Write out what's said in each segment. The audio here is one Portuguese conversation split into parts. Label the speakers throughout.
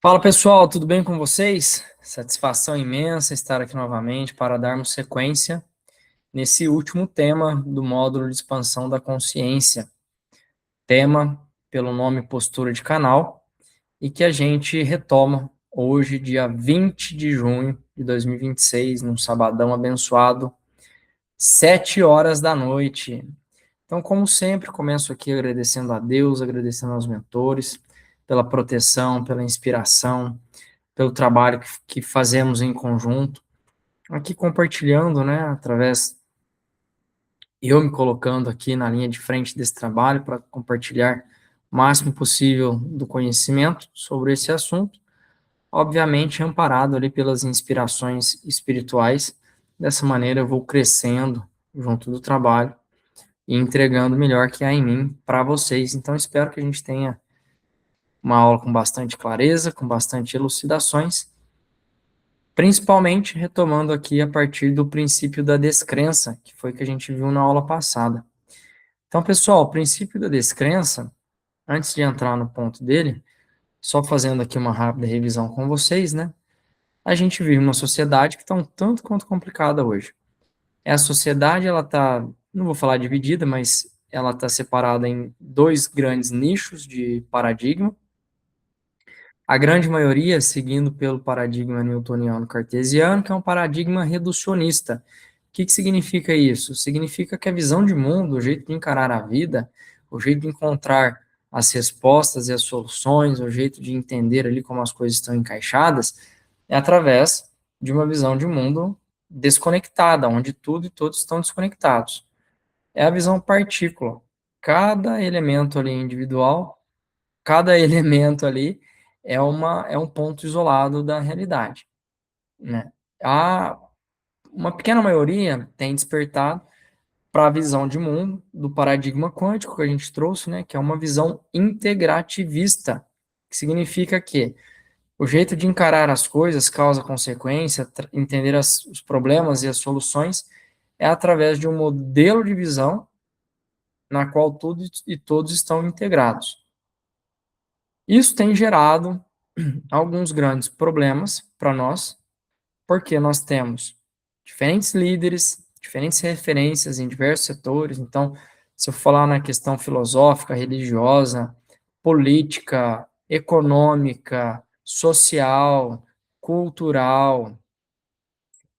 Speaker 1: Fala pessoal, tudo bem com vocês? Satisfação imensa estar aqui novamente para darmos sequência nesse último tema do módulo de expansão da consciência. Tema pelo nome Postura de Canal e que a gente retoma hoje, dia 20 de junho de 2026, num sabadão abençoado, 7 horas da noite. Então, como sempre, começo aqui agradecendo a Deus, agradecendo aos mentores pela proteção, pela inspiração, pelo trabalho que fazemos em conjunto, aqui compartilhando, né, através, eu me colocando aqui na linha de frente desse trabalho para compartilhar o máximo possível do conhecimento sobre esse assunto, obviamente amparado ali pelas inspirações espirituais. Dessa maneira eu vou crescendo junto do trabalho e entregando o melhor que há em mim para vocês. Então espero que a gente tenha uma aula com bastante clareza, com bastante elucidações, principalmente retomando aqui a partir do princípio da descrença, que foi que a gente viu na aula passada. Então, pessoal, o princípio da descrença, antes de entrar no ponto dele, só fazendo aqui uma rápida revisão com vocês, né? A gente vive uma sociedade que está um tanto quanto complicada hoje. A sociedade, ela está, não vou falar dividida, mas ela está separada em dois grandes nichos de paradigma. A grande maioria seguindo pelo paradigma newtoniano cartesiano, que é um paradigma reducionista. O que significa isso? Significa que a visão de mundo, o jeito de encarar a vida, o jeito de encontrar as respostas e as soluções, o jeito de entender ali como as coisas estão encaixadas, é através de uma visão de mundo desconectada, onde tudo e todos estão desconectados. É a visão partícula. Cada elemento ali individual, cada elemento ali é um ponto isolado da realidade, né? Uma pequena maioria tem despertado para a visão de mundo do paradigma quântico que a gente trouxe, né? Que é uma visão integrativista, que significa que o jeito de encarar as coisas, causa, consequência, entender os problemas e as soluções é através de um modelo de visão na qual tudo e todos estão integrados. Isso tem gerado alguns grandes problemas para nós, porque nós temos diferentes líderes, diferentes referências em diversos setores. Então, se eu falar na questão filosófica, religiosa, política, econômica, social, cultural,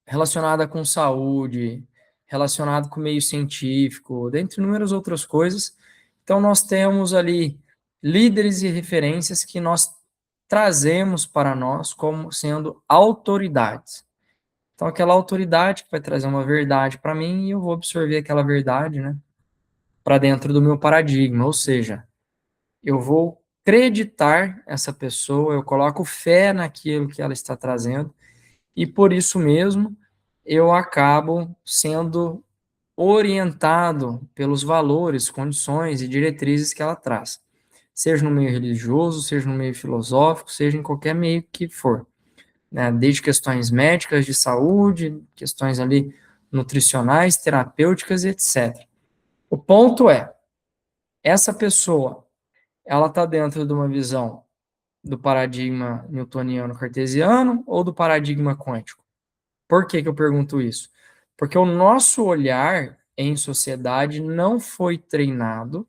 Speaker 1: relacionada com saúde, relacionado com o meio científico, dentre inúmeras outras coisas. Então, nós temos ali líderes e referências que nós trazemos para nós como sendo autoridades. Então, aquela autoridade que vai trazer uma verdade para mim e eu vou absorver aquela verdade, né, para dentro do meu paradigma, ou seja, eu vou acreditar essa pessoa, eu coloco fé naquilo que ela está trazendo e por isso mesmo eu acabo sendo orientado pelos valores, condições e diretrizes que ela traz, seja no meio religioso, seja no meio filosófico, seja em qualquer meio que for, né? Desde questões médicas, de saúde, questões ali nutricionais, terapêuticas, etc. O ponto é, essa pessoa, ela está dentro de uma visão do paradigma newtoniano cartesiano ou do paradigma quântico? Por que eu pergunto isso? Porque o nosso olhar em sociedade não foi treinado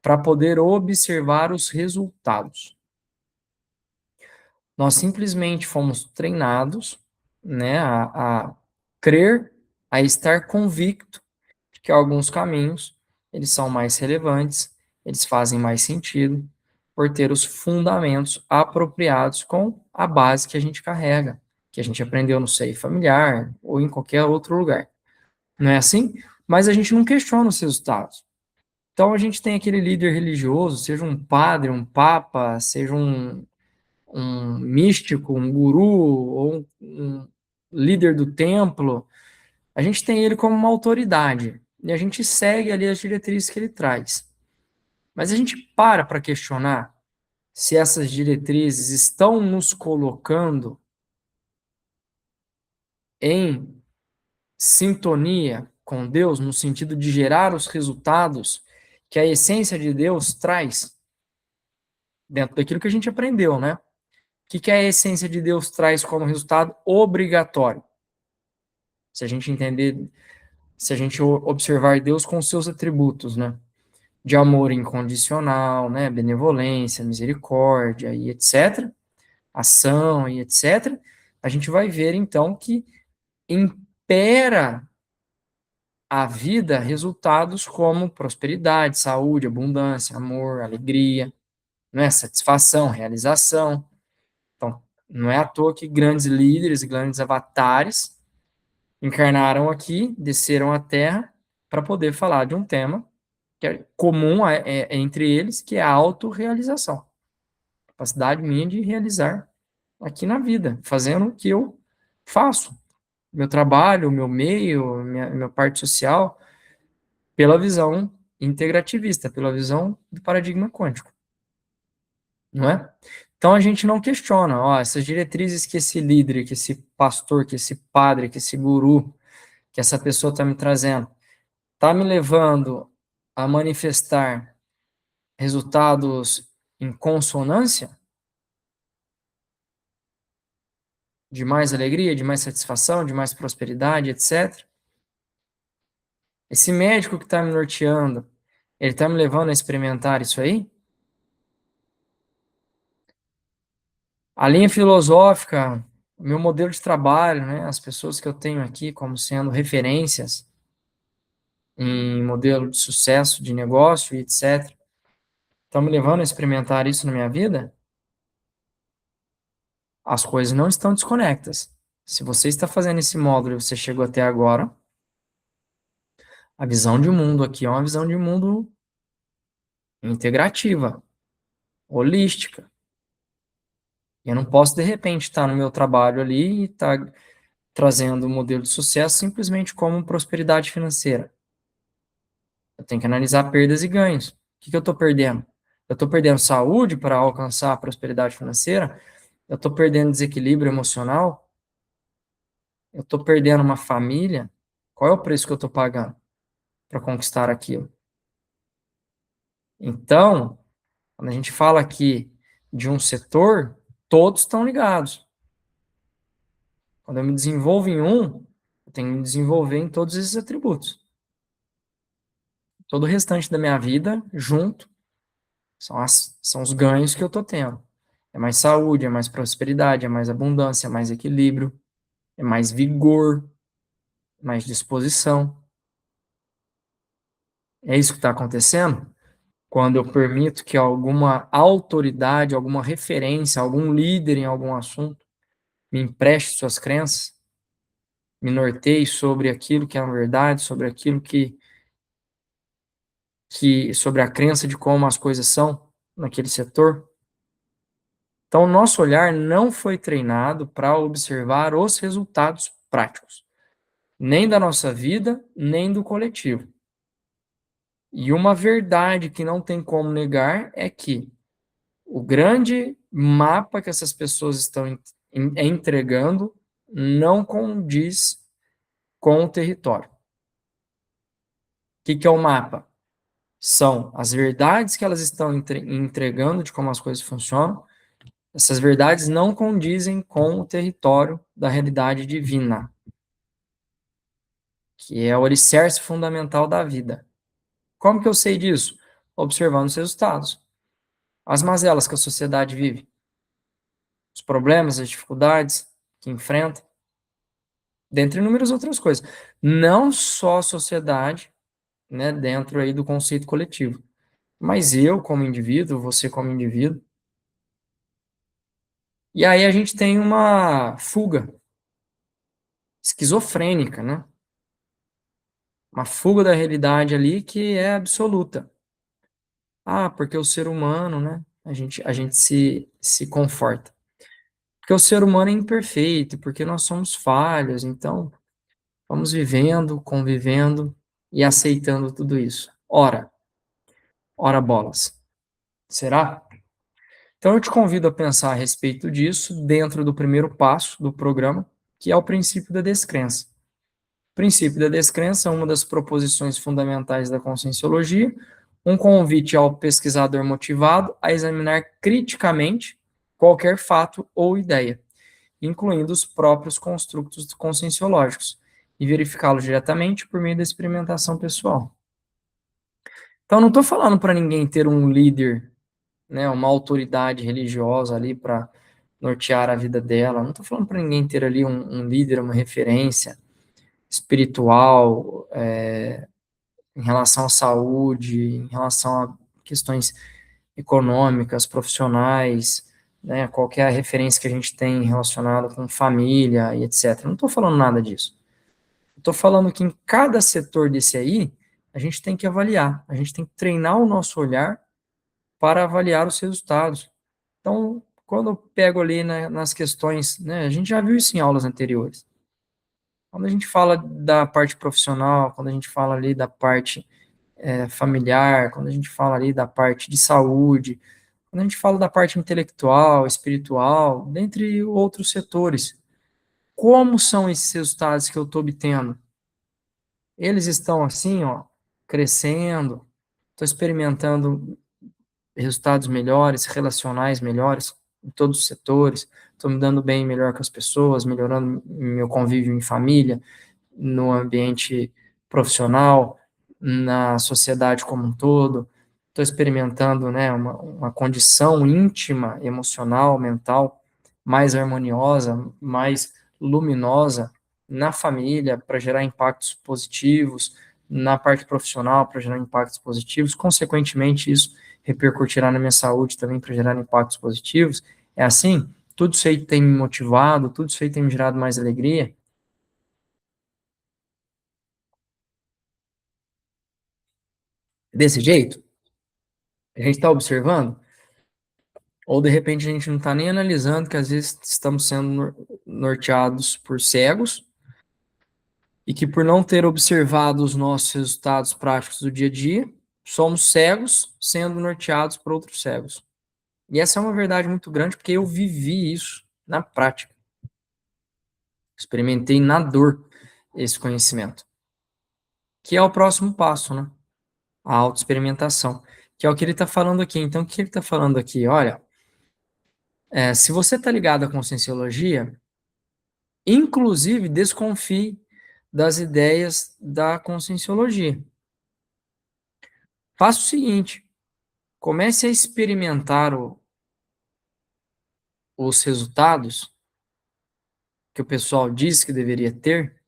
Speaker 1: para poder observar os resultados. Nós simplesmente fomos treinados, né, a crer, a estar convicto de que alguns caminhos eles são mais relevantes, eles fazem mais sentido, por ter os fundamentos apropriados com a base que a gente carrega, que a gente aprendeu no seio familiar ou em qualquer outro lugar. Não é assim? Mas a gente não questiona os resultados. Então a gente tem aquele líder religioso, seja um padre, um papa, seja um místico, um guru ou um líder do templo, a gente tem ele como uma autoridade e a gente segue ali as diretrizes que ele traz. Mas a gente para questionar se essas diretrizes estão nos colocando em sintonia com Deus, no sentido de gerar os resultados que a essência de Deus traz dentro daquilo que a gente aprendeu, né? que a essência de Deus traz como resultado obrigatório? Se a gente entender, se a gente observar Deus com seus atributos, né? De amor incondicional, né? Benevolência, misericórdia e etc. Ação e etc. A gente vai ver, então, que impera a vida resultados como prosperidade, saúde, abundância, amor, alegria, né? Satisfação, realização. Então, não é à toa que grandes líderes, grandes avatares encarnaram aqui, desceram à Terra para poder falar de um tema que é comum entre eles, que é a autorrealização. Capacidade minha de realizar aqui na vida, fazendo o que eu faço. Meu trabalho, meu meio, minha parte social, pela visão integrativista, pela visão do paradigma quântico. Não é? Então a gente não questiona, ó, essas diretrizes que esse líder, que esse pastor, que esse padre, que esse guru, que essa pessoa está me trazendo, está me levando a manifestar resultados em consonância, de mais alegria, de mais satisfação, de mais prosperidade, etc. Esse médico que está me norteando, ele está me levando a experimentar isso aí? A linha filosófica, o meu modelo de trabalho, né, as pessoas que eu tenho aqui como sendo referências em modelo de sucesso, de negócio e etc., estão me levando a experimentar isso na minha vida? As coisas não estão desconectas. Se você está fazendo esse módulo e você chegou até agora, a visão de mundo aqui é uma visão de mundo integrativa, holística. Eu não posso, de repente, estar no meu trabalho ali e estar trazendo um modelo de sucesso simplesmente como prosperidade financeira. Eu tenho que analisar perdas e ganhos. O que eu estou perdendo? Eu estou perdendo saúde para alcançar a prosperidade financeira? Eu estou perdendo desequilíbrio emocional? Eu estou perdendo uma família? Qual é o preço que eu estou pagando para conquistar aquilo? Então, quando a gente fala aqui de um setor, todos estão ligados. Quando eu me desenvolvo em um, eu tenho que me desenvolver em todos esses atributos. Todo o restante da minha vida, junto, são os ganhos que eu estou tendo. É mais saúde, é mais prosperidade, é mais abundância, é mais equilíbrio, é mais vigor, mais disposição. É isso que está acontecendo quando eu permito que alguma autoridade, alguma referência, algum líder em algum assunto me empreste suas crenças, me norteie sobre aquilo que é a verdade, sobre aquilo sobre a crença de como as coisas são naquele setor. Então, o nosso olhar não foi treinado para observar os resultados práticos, nem da nossa vida, nem do coletivo. E uma verdade que não tem como negar é que o grande mapa que essas pessoas estão entregando não condiz com o território. O que é o mapa? São as verdades que elas estão entregando de como as coisas funcionam. Essas verdades não condizem com o território da realidade divina, que é o alicerce fundamental da vida. Como que eu sei disso? Observando os resultados. As mazelas que a sociedade vive, os problemas, as dificuldades que enfrenta, dentre inúmeras outras coisas. Não só a sociedade, né, dentro aí do conceito coletivo, mas eu como indivíduo, você como indivíduo. E aí a gente tem uma fuga esquizofrênica, né? Uma fuga da realidade ali que é absoluta. Ah, porque o ser humano, né? A gente se conforta. Porque o ser humano é imperfeito, porque nós somos falhos, então vamos vivendo, convivendo e aceitando tudo isso. Ora bolas. Será? Então eu te convido a pensar a respeito disso dentro do primeiro passo do programa, que é o princípio da descrença. O princípio da descrença é uma das proposições fundamentais da conscienciologia, um convite ao pesquisador motivado a examinar criticamente qualquer fato ou ideia, incluindo os próprios construtos conscienciológicos, e verificá-los diretamente por meio da experimentação pessoal. Então, não estou falando para ninguém ter um líder, né, uma autoridade religiosa ali para nortear a vida dela. Não estou falando para ninguém ter ali um líder, uma referência espiritual, em relação à saúde, em relação a questões econômicas, profissionais, né, qualquer referência que a gente tem relacionada com família e etc. Não estou falando nada disso. Estou falando que em cada setor desse aí, a gente tem que avaliar, a gente tem que treinar o nosso olhar para avaliar os resultados. Então, quando eu pego ali nas questões, né, a gente já viu isso em aulas anteriores. Quando a gente fala da parte profissional, quando a gente fala ali da parte familiar, quando a gente fala ali da parte de saúde, quando a gente fala da parte intelectual, espiritual, dentre outros setores, como são esses resultados que eu estou obtendo? Eles estão assim, ó, crescendo, estou experimentando resultados melhores, relacionais melhores em todos os setores, estou me dando bem melhor com as pessoas, melhorando meu convívio em família, no ambiente profissional, na sociedade como um todo, estou experimentando, né, uma condição íntima, emocional, mental, mais harmoniosa, mais luminosa na família, para gerar impactos positivos, na parte profissional, para gerar impactos positivos, consequentemente, isso repercutirá na minha saúde também, para gerar impactos positivos. É assim? Tudo isso aí tem me motivado, tudo isso aí tem me gerado mais alegria. Desse jeito? A gente está observando? Ou de repente a gente não está nem analisando que às vezes estamos sendo norteados por cegos e que por não ter observado os nossos resultados práticos do dia a dia, somos cegos sendo norteados por outros cegos. E essa é uma verdade muito grande porque eu vivi isso na prática. Experimentei na dor esse conhecimento. Que é o próximo passo, né? A autoexperimentação. Que é o que ele está falando aqui. Então, o que ele está falando aqui? Olha, se você está ligado à conscienciologia, inclusive desconfie das ideias da conscienciologia. Faça o seguinte, comece a experimentar os resultados que o pessoal diz que deveria ter,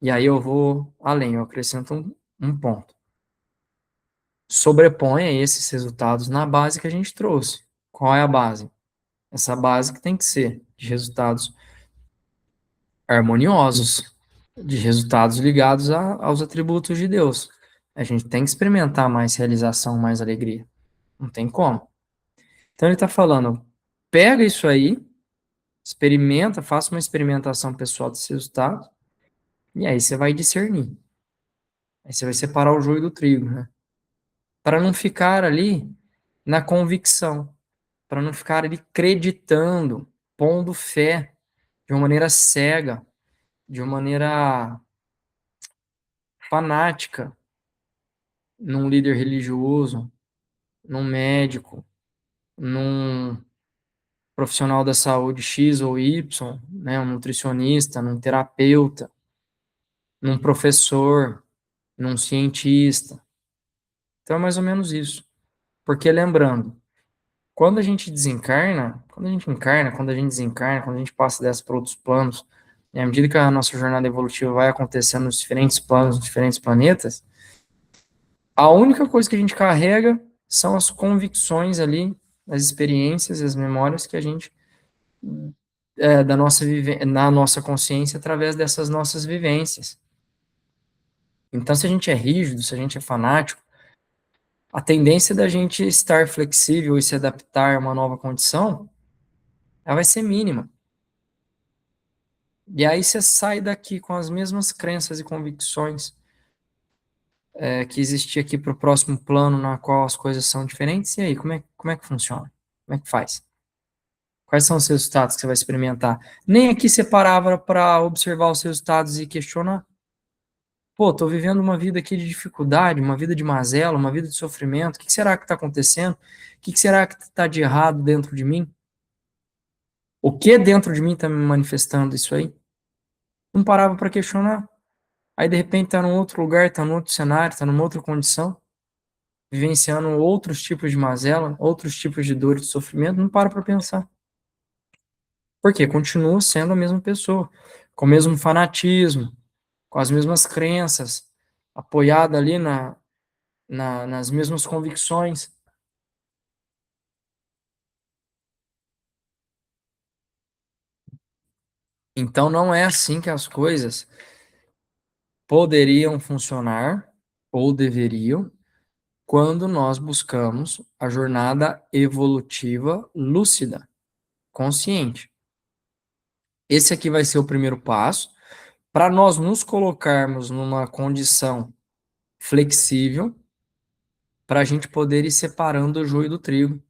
Speaker 1: e aí eu vou além, eu acrescento um ponto. Sobreponha esses resultados na base que a gente trouxe. Qual é a base? Essa base que tem que ser de resultados harmoniosos, de resultados ligados aos atributos de Deus. A gente tem que experimentar mais realização, mais alegria. Não tem como. Então ele está falando, pega isso aí, experimenta, faça uma experimentação pessoal desse resultado, e aí você vai discernir. Aí você vai separar o joio do trigo, né? Para não ficar ali na convicção, para não ficar ali acreditando, pondo fé de uma maneira cega, de uma maneira fanática, num líder religioso, num médico, num profissional da saúde X ou Y, né, um nutricionista, num terapeuta, num professor, num cientista. Então é mais ou menos isso. Porque lembrando, quando a gente desencarna, quando a gente desencarna, quando a gente passa dessa para outros planos, e à medida que a nossa jornada evolutiva vai acontecendo nos diferentes planos, nos diferentes planetas, a única coisa que a gente carrega são as convicções ali, as experiências e as memórias que a gente da nossa na nossa consciência através dessas nossas vivências. Então, se a gente é rígido, se a gente é fanático, a tendência da gente estar flexível e se adaptar a uma nova condição, ela vai ser mínima. E aí você sai daqui com as mesmas crenças e convicções que existia aqui para o próximo plano, na qual as coisas são diferentes. E aí, como é que funciona? Como é que faz? Quais são os resultados que você vai experimentar? Nem aqui você parava para observar os resultados e questionar. Pô, tô vivendo uma vida aqui de dificuldade, uma vida de mazela, uma vida de sofrimento. O que será que está acontecendo? O que será que está de errado dentro de mim? O que dentro de mim está me manifestando isso aí? Não parava para questionar. Aí, de repente, está num outro lugar, está num outro cenário, está numa outra condição, vivenciando outros tipos de mazela, outros tipos de dor e de sofrimento, não para pensar. Por quê? Continua sendo a mesma pessoa, com o mesmo fanatismo, com as mesmas crenças, apoiada ali nas mesmas convicções. Então, não é assim que as coisas poderiam funcionar ou deveriam quando nós buscamos a jornada evolutiva lúcida, consciente. Esse aqui vai ser o primeiro passo para nós nos colocarmos numa condição flexível para a gente poder ir separando o joio do trigo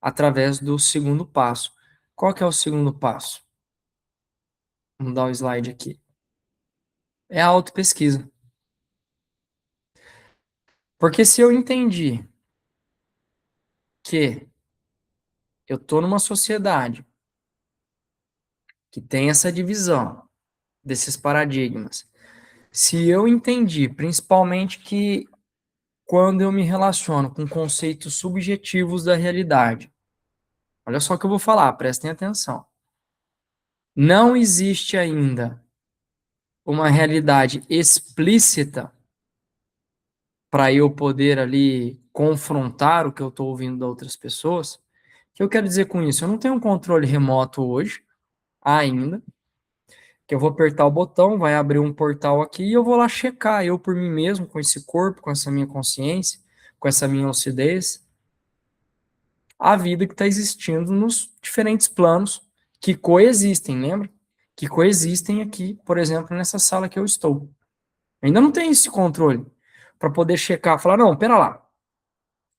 Speaker 1: através do segundo passo. Qual que é o segundo passo? Vamos dar o slide aqui. É a autopesquisa. Porque se eu entendi que eu estou numa sociedade que tem essa divisão desses paradigmas, se eu entendi principalmente que quando eu me relaciono com conceitos subjetivos da realidade, olha só o que eu vou falar, prestem atenção. Não existe ainda uma realidade explícita para eu poder ali confrontar o que eu estou ouvindo de outras pessoas. O que eu quero dizer com isso? Eu não tenho um controle remoto hoje, ainda, que eu vou apertar o botão, vai abrir um portal aqui e eu vou lá checar eu por mim mesmo, com esse corpo, com essa minha consciência, com essa minha lucidez, a vida que está existindo nos diferentes planos que coexistem, lembra? Que coexistem aqui, por exemplo, nessa sala que eu estou. Ainda não tem esse controle para poder checar, falar, não, pera lá,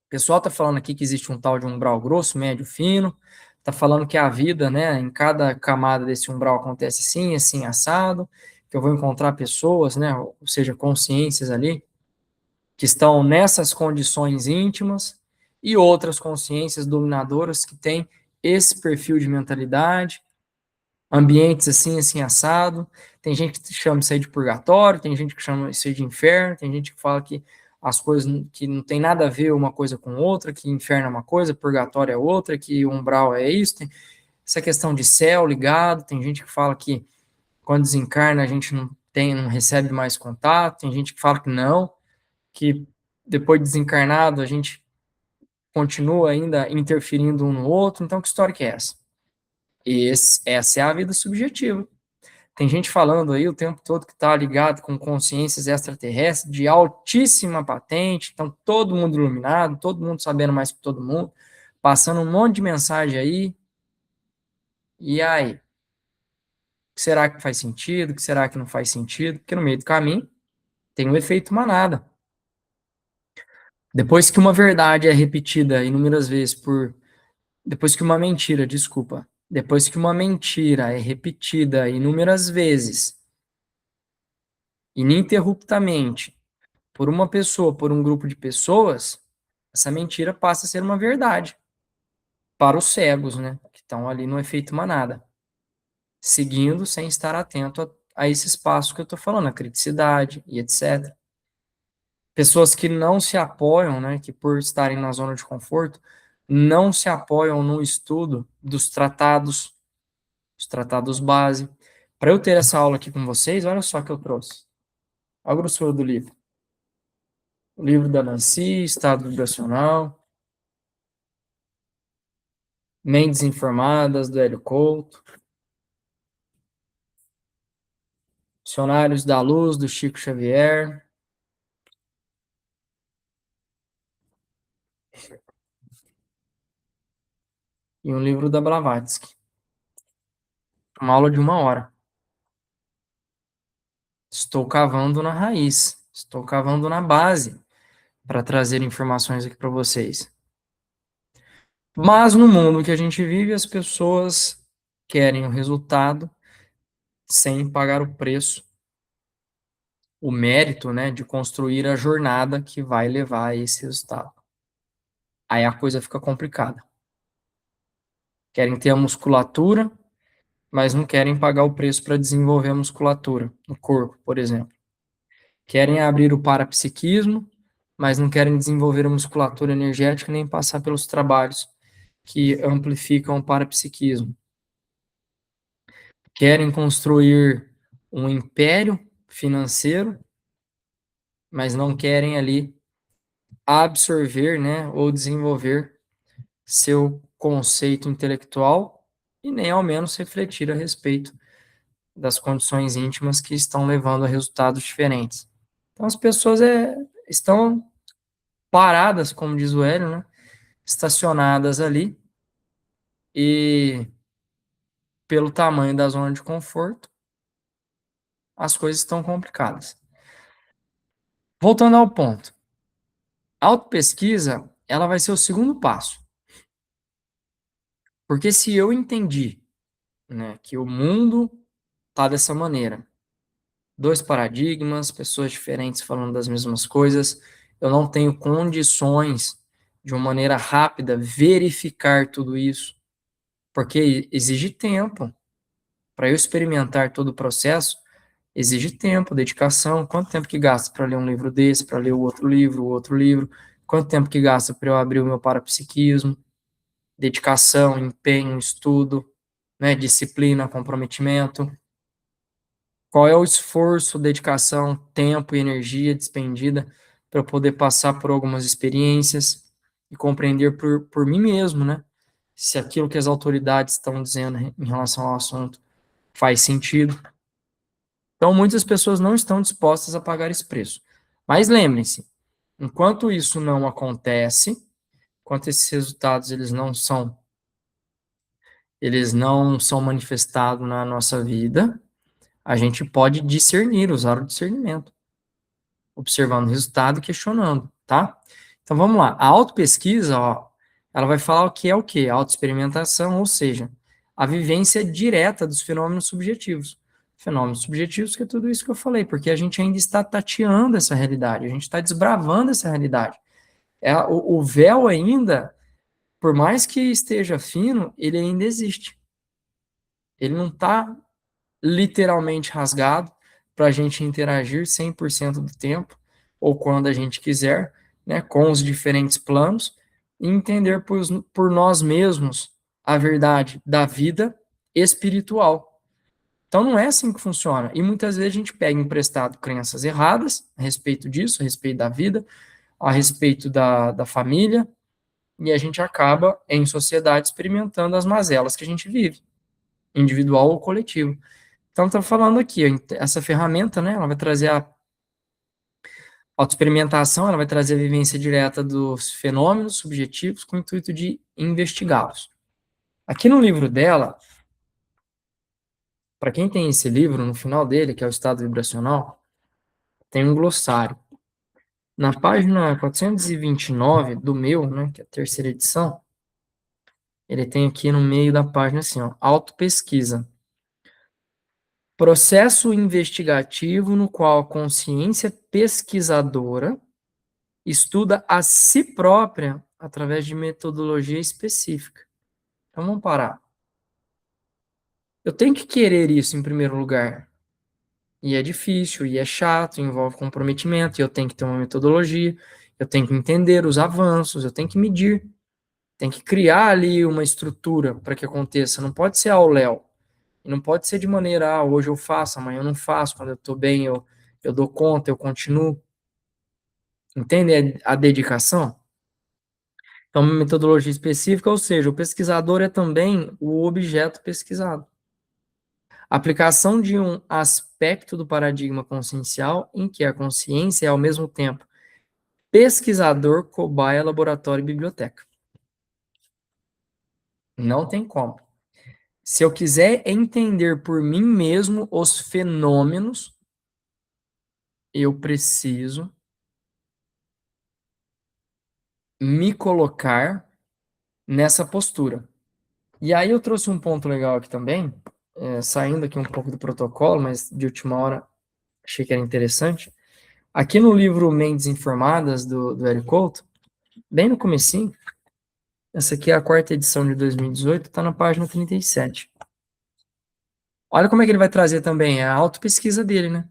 Speaker 1: o pessoal está falando aqui que existe um tal de umbral grosso, médio, fino, está falando que a vida, né, em cada camada desse umbral acontece assim, assim, assado, que eu vou encontrar pessoas, né, ou seja, consciências ali, que estão nessas condições íntimas, e outras consciências dominadoras que têm esse perfil de mentalidade, ambientes assim, assim, assado. Tem gente que chama isso aí de purgatório, tem gente que chama isso aí de inferno, tem gente que fala que as coisas que não tem nada a ver uma coisa com outra, que inferno é uma coisa, purgatório é outra, que umbral é isso, tem essa questão de céu ligado, tem gente que fala que quando desencarna a gente não recebe mais contato, tem gente que fala que não, que depois de desencarnado a gente continua ainda interferindo um no outro, então que história que é essa? Essa é a vida subjetiva. Tem gente falando aí o tempo todo que está ligado com consciências extraterrestres de altíssima patente, então todo mundo iluminado, todo mundo sabendo mais que todo mundo, passando um monte de mensagem aí. E aí? O que será que faz sentido? O que será que não faz sentido? Porque no meio do caminho tem um efeito manada. Depois que uma verdade é repetida inúmeras vezes depois que uma mentira, desculpa. Depois que uma mentira é repetida inúmeras vezes, ininterruptamente, por uma pessoa, por um grupo de pessoas, essa mentira passa a ser uma verdade para os cegos, né? Que estão ali no efeito manada, seguindo sem estar atento a esse espaço que eu estou falando, a criticidade e etc. Pessoas que não se apoiam, né? Que por estarem na zona de conforto, não se apoiam no estudo dos tratados, os tratados base. Para eu ter essa aula aqui com vocês, olha só que eu trouxe. Olha a grossura do livro. O livro da Nancy, Estado Vibracional, Mentes Informadas, do Hélio Couto, Dicionários da Luz, do Chico Xavier, e um livro da Blavatsky. Uma aula de 1 hora. Estou cavando na raiz, estou cavando na base para trazer informações aqui para vocês. Mas no mundo que a gente vive, as pessoas querem o resultado sem pagar o preço, o mérito, né, de construir a jornada que vai levar a esse resultado. Aí a coisa fica complicada. Querem ter a musculatura, mas não querem pagar o preço para desenvolver a musculatura no corpo, por exemplo. Querem abrir o parapsiquismo, mas não querem desenvolver a musculatura energética nem passar pelos trabalhos que amplificam o parapsiquismo. Querem construir um império financeiro, mas não querem ali absorver, né, ou desenvolver seu conceito intelectual e nem ao menos refletir a respeito das condições íntimas que estão levando a resultados diferentes. Então as pessoas estão paradas, como diz o Hélio, né, estacionadas ali e pelo tamanho da zona de conforto, as coisas estão complicadas. Voltando ao ponto, a autopesquisa, ela vai ser o segundo passo. Porque se eu entendi, né, que o mundo está dessa maneira, dois paradigmas, pessoas diferentes falando das mesmas coisas, eu não tenho condições de uma maneira rápida verificar tudo isso, porque exige tempo. Para eu experimentar todo o processo, exige tempo, dedicação. Quanto tempo que gasta para ler um livro desse, para ler o outro livro? Quanto tempo que gasta para eu abrir o meu parapsiquismo? Dedicação, empenho, estudo, né, disciplina, comprometimento. Qual é o esforço, dedicação, tempo e energia despendida para eu poder passar por algumas experiências e compreender por mim mesmo, né? Se aquilo que as autoridades estão dizendo em relação ao assunto faz sentido. Então, muitas pessoas não estão dispostas a pagar esse preço. Mas lembrem-se, enquanto isso não acontece, enquanto esses resultados eles não são manifestados na nossa vida, a gente pode discernir, usar o discernimento, observando o resultado e questionando, tá? Então vamos lá. A autopesquisa, ó, ela vai falar o que é o quê? A autoexperimentação, ou seja, a vivência direta dos fenômenos subjetivos. Fenômenos subjetivos, que é tudo isso que eu falei, porque a gente ainda está tateando essa realidade, a gente está desbravando essa realidade. O véu ainda, por mais que esteja fino, ele ainda existe. Ele não está literalmente rasgado para a gente interagir 100% do tempo, ou quando a gente quiser, né, com os diferentes planos, e entender por nós mesmos a verdade da vida espiritual. Então não é assim que funciona. E muitas vezes a gente pega emprestado crenças erradas a respeito disso, a respeito da vida, a respeito da família, e a gente acaba em sociedade experimentando as mazelas que a gente vive, individual ou coletivo. Então, estou falando aqui, essa ferramenta, né, ela vai trazer a autoexperimentação, ela vai trazer a vivência direta dos fenômenos subjetivos com o intuito de investigá-los. Aqui no livro dela, para quem tem esse livro, no final dele, que é o estado vibracional, tem um glossário. Na página 429 do meu, né, que é a terceira edição, ele tem aqui no meio da página assim, ó, autopesquisa. Processo investigativo no qual a consciência pesquisadora estuda a si própria através de metodologia específica. Então vamos parar. Eu tenho que querer isso em primeiro lugar. E é difícil, e é chato, envolve comprometimento, e eu tenho que ter uma metodologia, eu tenho que entender os avanços, eu tenho que medir, tenho que criar ali uma estrutura para que aconteça. Não pode ser ao léu. E não pode ser de maneira, hoje eu faço, amanhã eu não faço, quando eu estou bem eu dou conta, eu continuo. Entende a dedicação? Então, uma metodologia específica, ou seja, o pesquisador é também o objeto pesquisado. Aplicação de um aspecto do paradigma consciencial em que a consciência é, ao mesmo tempo, pesquisador, cobaia, laboratório e biblioteca. Não tem como. Se eu quiser entender por mim mesmo os fenômenos, eu preciso me colocar nessa postura. E aí eu trouxe um ponto legal aqui também, saindo aqui um pouco do protocolo, mas de última hora achei que era interessante. Aqui no livro Mentes Informadas, do Eric Couto, bem no comecinho, essa aqui é a quarta edição de 2018, está na página 37. Olha como é que ele vai trazer também, é a autopesquisa dele, né?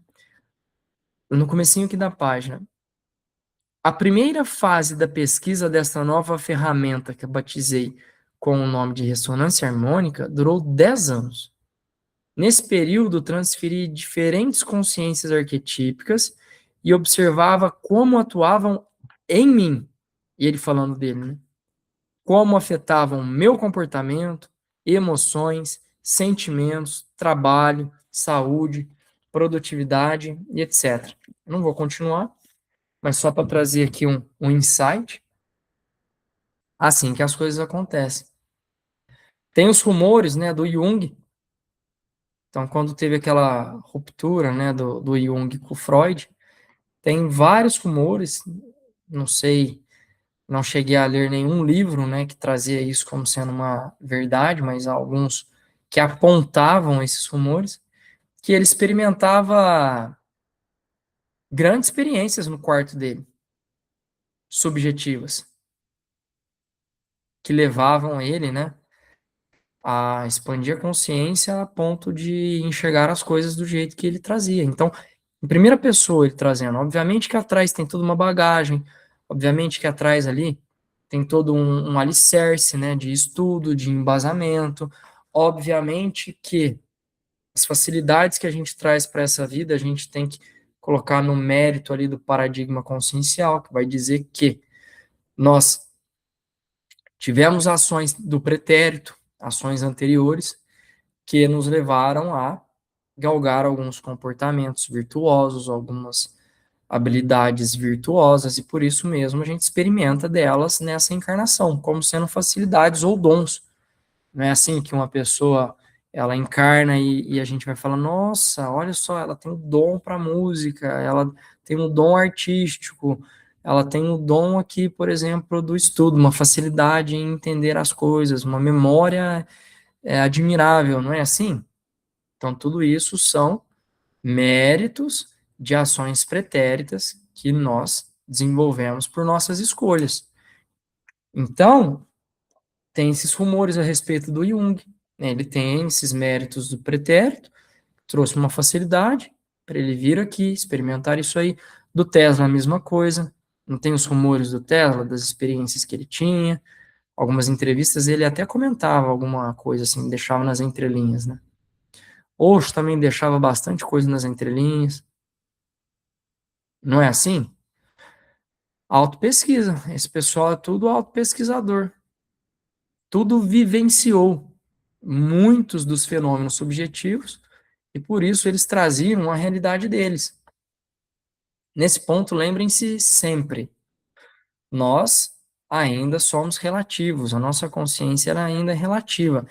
Speaker 1: No comecinho aqui da página. A primeira fase da pesquisa desta nova ferramenta que eu batizei com o nome de ressonância harmônica durou 10 anos. Nesse período, transferi diferentes consciências arquetípicas e observava como atuavam em mim. E ele falando dele, né? Como afetavam meu comportamento, emoções, sentimentos, trabalho, saúde, produtividade e etc. Eu não vou continuar, mas só para trazer aqui um insight, assim que as coisas acontecem. Tem os rumores, né, do Jung. Então, quando teve aquela ruptura, né, do Jung com o Freud, tem vários rumores, não sei, não cheguei a ler nenhum livro, né, que trazia isso como sendo uma verdade, mas alguns que apontavam esses rumores, que ele experimentava grandes experiências no quarto dele, subjetivas, que levavam ele, né, a expandir a consciência a ponto de enxergar as coisas do jeito que ele trazia. Então, em primeira pessoa ele trazendo, obviamente que atrás tem toda uma bagagem, obviamente que atrás ali tem todo um alicerce, né, de estudo, de embasamento, obviamente que as facilidades que a gente traz para essa vida, a gente tem que colocar no mérito ali do paradigma consciencial, que vai dizer que nós tivemos ações do pretérito, ações anteriores, que nos levaram a galgar alguns comportamentos virtuosos, algumas habilidades virtuosas, e por isso mesmo a gente experimenta delas nessa encarnação, como sendo facilidades ou dons. Não é assim que uma pessoa ela encarna e a gente vai falar, nossa, olha só, ela tem um dom para música, ela tem um dom artístico, ela tem um dom aqui, por exemplo, do estudo, uma facilidade em entender as coisas, uma memória admirável, não é assim? Então, tudo isso são méritos de ações pretéritas que nós desenvolvemos por nossas escolhas. Então, tem esses rumores a respeito do Jung, né? Ele tem esses méritos do pretérito, trouxe uma facilidade para ele vir aqui, experimentar isso aí. Do Tesla, a mesma coisa. Não tem os rumores do Tesla, das experiências que ele tinha. Algumas entrevistas ele até comentava alguma coisa assim, deixava nas entrelinhas, né? Osho também deixava bastante coisa nas entrelinhas. Não é assim? Autopesquisa. Esse pessoal é tudo autopesquisador. Tudo vivenciou muitos dos fenômenos subjetivos e por isso eles traziam a realidade deles. Nesse ponto, lembrem-se sempre, nós ainda somos relativos, a nossa consciência ela ainda é relativa.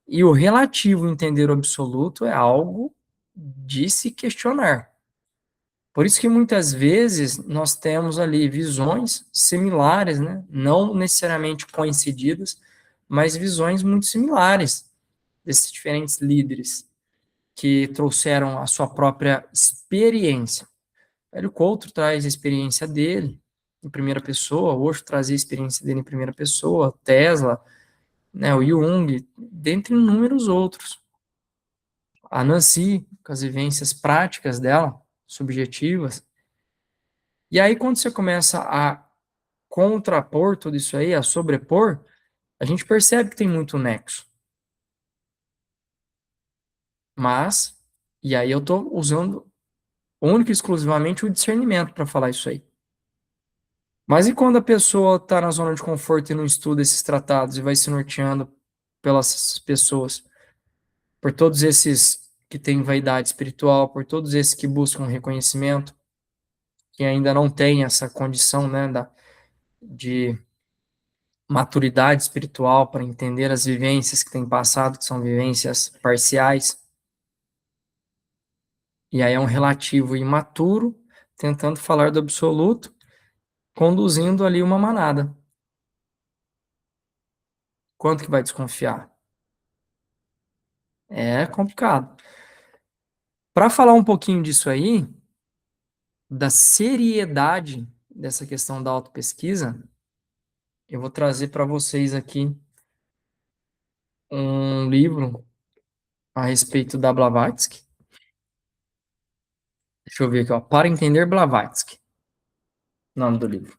Speaker 1: E o relativo entender o absoluto é algo de se questionar. Por isso que muitas vezes nós temos ali visões similares, né? Não necessariamente coincididas, mas visões muito similares desses diferentes líderes que trouxeram a sua própria experiência. O Hélio Couto traz a experiência dele em primeira pessoa, o Osho trazia a experiência dele em primeira pessoa, Tesla, né, o Jung, dentre inúmeros outros. A Nancy, com as vivências práticas dela, subjetivas. E aí, quando você começa a contrapor tudo isso aí, a sobrepor, a gente percebe que tem muito nexo. Mas, e aí eu estou usando único e exclusivamente o discernimento para falar isso aí. Mas e quando a pessoa está na zona de conforto e não estuda esses tratados e vai se norteando pelas pessoas, por todos esses que têm vaidade espiritual, por todos esses que buscam reconhecimento, que ainda não têm essa condição, né, de maturidade espiritual para entender as vivências que têm passado, que são vivências parciais, e aí é um relativo imaturo, tentando falar do absoluto, conduzindo ali uma manada. Quanto que vai desconfiar? É complicado. Para falar um pouquinho disso aí, da seriedade dessa questão da autopesquisa, eu vou trazer para vocês aqui um livro a respeito da Blavatsky. Deixa eu ver aqui, ó. Para entender Blavatsky, nome do livro.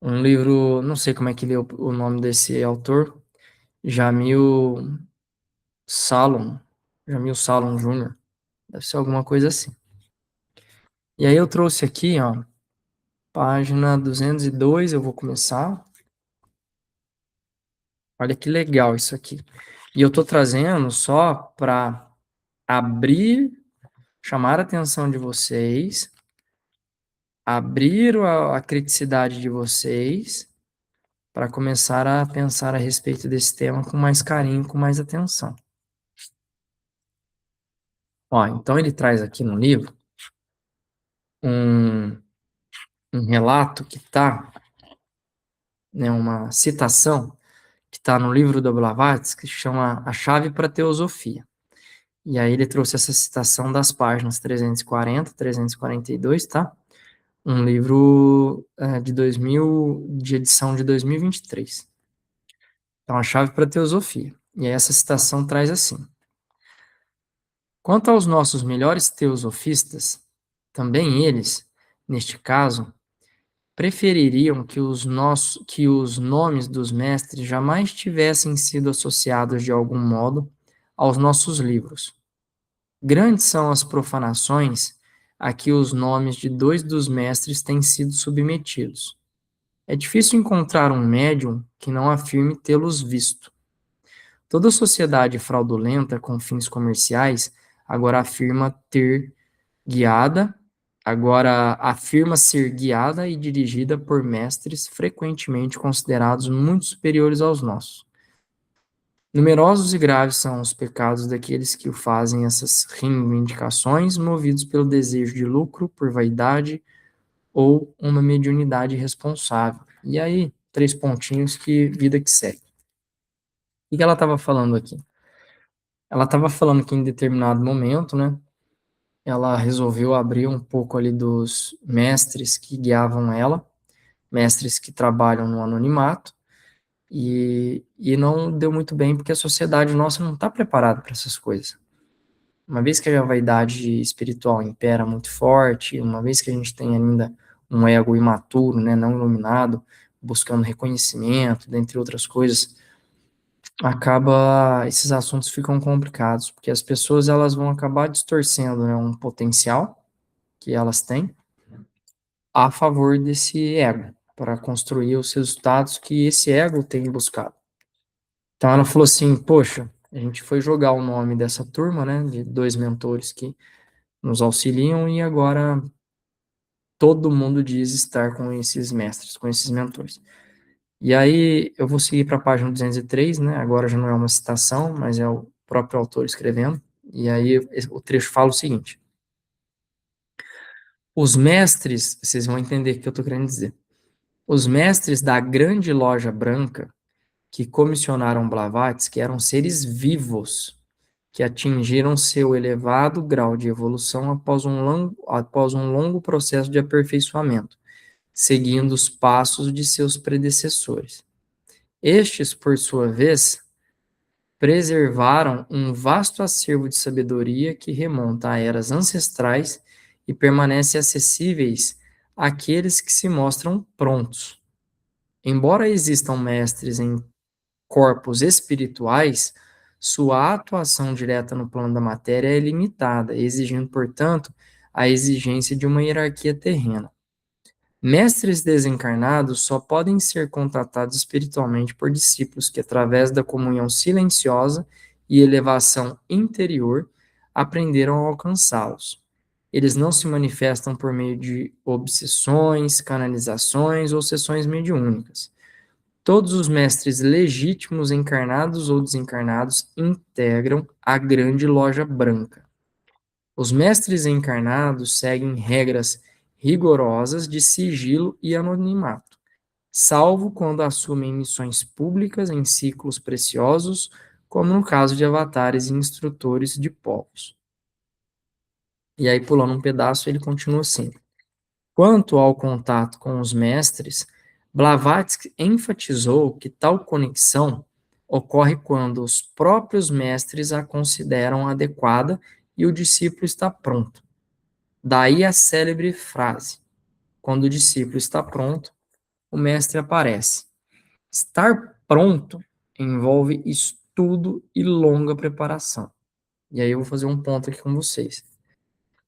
Speaker 1: Um livro, não sei como é que lê o nome desse autor, Jamil Salom, Jamil Salom Jr. Deve ser alguma coisa assim. E aí eu trouxe aqui, ó, página 202, eu vou começar. Olha que legal isso aqui. E eu tô trazendo só para abrir, chamar a atenção de vocês, abrir a criticidade de vocês, para começar a pensar a respeito desse tema com mais carinho, com mais atenção. Ó, então ele traz aqui no livro um, um relato que está, né, uma citação que está no livro do Blavatsky, que chama A Chave para a Teosofia. E aí ele trouxe essa citação das páginas 340, 342, tá? Um livro de 2000, de edição de 2023. Então, A Chave para a Teosofia. E aí essa citação traz assim: quanto aos nossos melhores teosofistas, também eles, neste caso, prefeririam que os nomes dos mestres jamais tivessem sido associados de algum modo aos nossos livros. Grandes são as profanações a que os nomes de dois dos mestres têm sido submetidos. É difícil encontrar um médium que não afirme tê-los visto. Toda sociedade fraudulenta com fins comerciais guiada, agora afirma ser guiada e dirigida por mestres frequentemente considerados muito superiores aos nossos. Numerosos e graves são os pecados daqueles que o fazem essas reivindicações, movidos pelo desejo de lucro, por vaidade ou uma mediunidade irresponsável. E aí, 3 pontinhos que vida que segue. O que ela estava falando aqui? Ela estava falando que em determinado momento, né, ela resolveu abrir um pouco ali dos mestres que guiavam ela, mestres que trabalham no anonimato, e não deu muito bem porque a sociedade nossa não está preparada para essas coisas. Uma vez que a vaidade espiritual impera muito forte, uma vez que a gente tem ainda um ego imaturo, né, não iluminado, buscando reconhecimento, dentre outras coisas, esses assuntos ficam complicados, porque as pessoas elas vão acabar distorcendo, né, um potencial que elas têm a favor desse ego, para construir os resultados que esse ego tem buscado. Então ela falou assim, poxa, a gente foi jogar o nome dessa turma, né, de 2 mentores que nos auxiliam e agora todo mundo diz estar com esses mestres, com esses mentores. E aí eu vou seguir para a página 203, né, agora já não é uma citação, mas é o próprio autor escrevendo, e aí o trecho fala o seguinte: os mestres, vocês vão entender o que eu estou querendo dizer, os mestres da grande loja branca que comissionaram Blavatsky eram seres vivos que atingiram seu elevado grau de evolução após um longo processo de aperfeiçoamento, seguindo os passos de seus predecessores. Estes, por sua vez, preservaram um vasto acervo de sabedoria que remonta a eras ancestrais e permanece acessíveis àqueles que se mostram prontos. Embora existam mestres em corpos espirituais, sua atuação direta no plano da matéria é limitada, exigindo, portanto, a exigência de uma hierarquia terrena. Mestres desencarnados só podem ser contatados espiritualmente por discípulos que, através da comunhão silenciosa e elevação interior, aprenderam a alcançá-los. Eles não se manifestam por meio de obsessões, canalizações ou sessões mediúnicas. Todos os mestres legítimos, encarnados ou desencarnados, integram a grande loja branca. Os mestres encarnados seguem regras rigorosas de sigilo e anonimato, salvo quando assumem missões públicas em ciclos preciosos, como no caso de avatares e instrutores de povos. E aí, pulando um pedaço, ele continua assim. Quanto ao contato com os mestres, Blavatsky enfatizou que tal conexão ocorre quando os próprios mestres a consideram adequada e o discípulo está pronto. Daí a célebre frase: quando o discípulo está pronto, o mestre aparece. Estar pronto envolve estudo e longa preparação. E aí eu vou fazer um ponto aqui com vocês.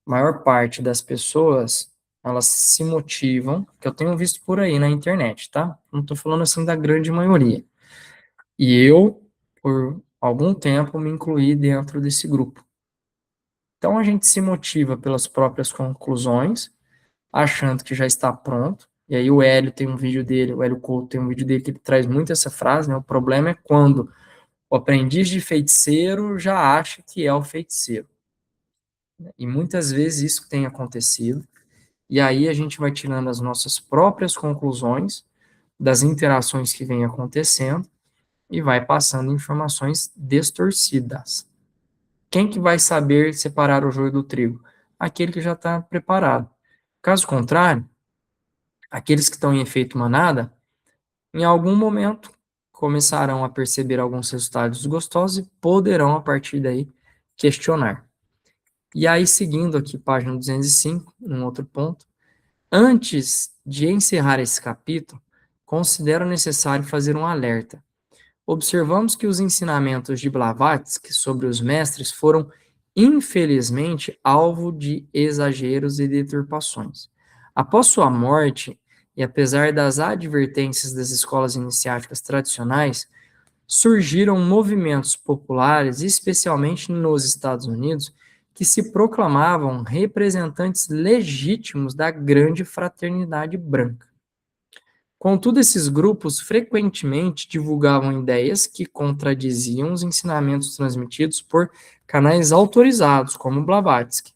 Speaker 1: A maior parte das pessoas, elas se motivam, que eu tenho visto por aí na internet, tá? Não estou falando assim da grande maioria. E eu, por algum tempo, me incluí dentro desse grupo. Então a gente se motiva pelas próprias conclusões, achando que já está pronto. E aí o Hélio tem um vídeo dele, o Hélio Couto tem um vídeo dele que ele traz muito essa frase, né? O problema é quando o aprendiz de feiticeiro já acha que é o feiticeiro. E muitas vezes isso tem acontecido. E aí a gente vai tirando as nossas próprias conclusões das interações que vêm acontecendo e vai passando informações distorcidas. Quem que vai saber separar o joio do trigo? Aquele que já está preparado. Caso contrário, aqueles que estão em efeito manada, em algum momento começarão a perceber alguns resultados gostosos e poderão, a partir daí, questionar. E aí, seguindo aqui, página 205, um outro ponto. Antes de encerrar esse capítulo, considero necessário fazer um alerta. Observamos que os ensinamentos de Blavatsky sobre os mestres foram, infelizmente, alvo de exageros e deturpações. Após sua morte, e apesar das advertências das escolas iniciáticas tradicionais, surgiram movimentos populares, especialmente nos Estados Unidos, que se proclamavam representantes legítimos da grande fraternidade branca. Contudo, esses grupos frequentemente divulgavam ideias que contradiziam os ensinamentos transmitidos por canais autorizados, como Blavatsky.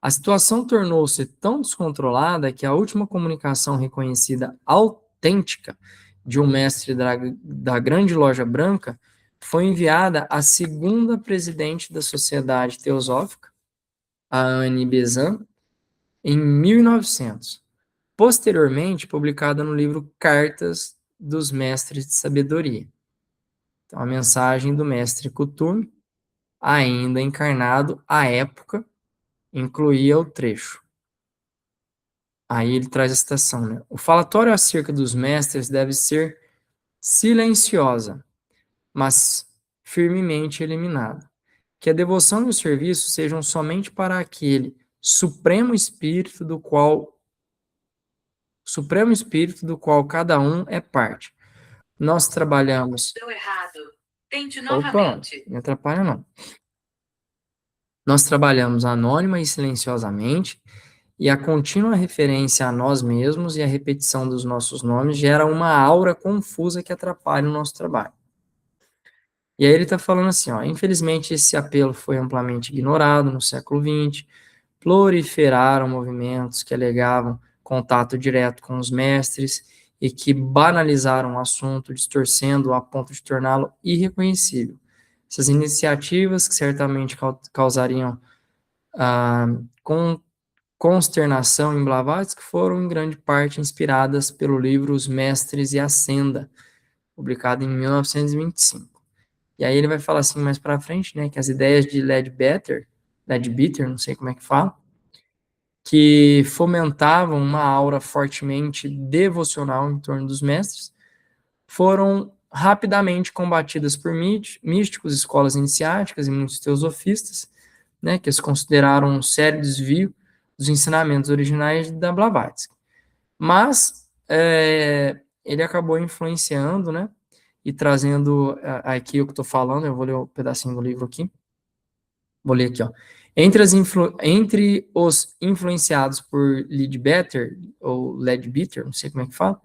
Speaker 1: A situação tornou-se tão descontrolada que a última comunicação reconhecida autêntica de um mestre da Grande Loja Branca foi enviada à segunda presidente da Sociedade Teosófica, a Anne Besant, em 1900. Posteriormente, publicada no livro Cartas dos Mestres de Sabedoria. Então, a mensagem do mestre Kuthumi, ainda encarnado à época, incluía o trecho. Aí ele traz a citação, né? O falatório acerca dos mestres deve ser silenciosa, mas firmemente eliminada. Que a devoção e o serviço sejam somente para aquele supremo espírito do qual cada um é parte. Nós trabalhamos. Deu errado. Tente novamente. Opa, não me atrapalha não. Nós trabalhamos anônima e silenciosamente, e a contínua referência a nós mesmos e a repetição dos nossos nomes gera uma aura confusa que atrapalha o nosso trabalho. E aí ele está falando assim, ó, infelizmente esse apelo foi amplamente ignorado no século XX, proliferaram movimentos que alegavam contato direto com os mestres e que banalizaram o assunto, distorcendo a ponto de torná-lo irreconhecível. Essas iniciativas, que certamente causariam consternação em Blavatsky, foram em grande parte inspiradas pelo livro Os Mestres e a Senda, publicado em 1925. E aí ele vai falar assim mais para frente, né, que as ideias de Leadbeater, não sei como é que fala, que fomentavam uma aura fortemente devocional em torno dos mestres, foram rapidamente combatidas por místicos, escolas iniciáticas e muitos teosofistas, né, que se consideraram um sério desvio dos ensinamentos originais da Blavatsky. Mas ele acabou influenciando, né, e trazendo aqui o que eu estou falando, eu vou ler um pedacinho do livro aqui. Vou ler aqui, ó. Entre os influenciados por Leadbeater, ou Leadbeater, não sei como é que fala,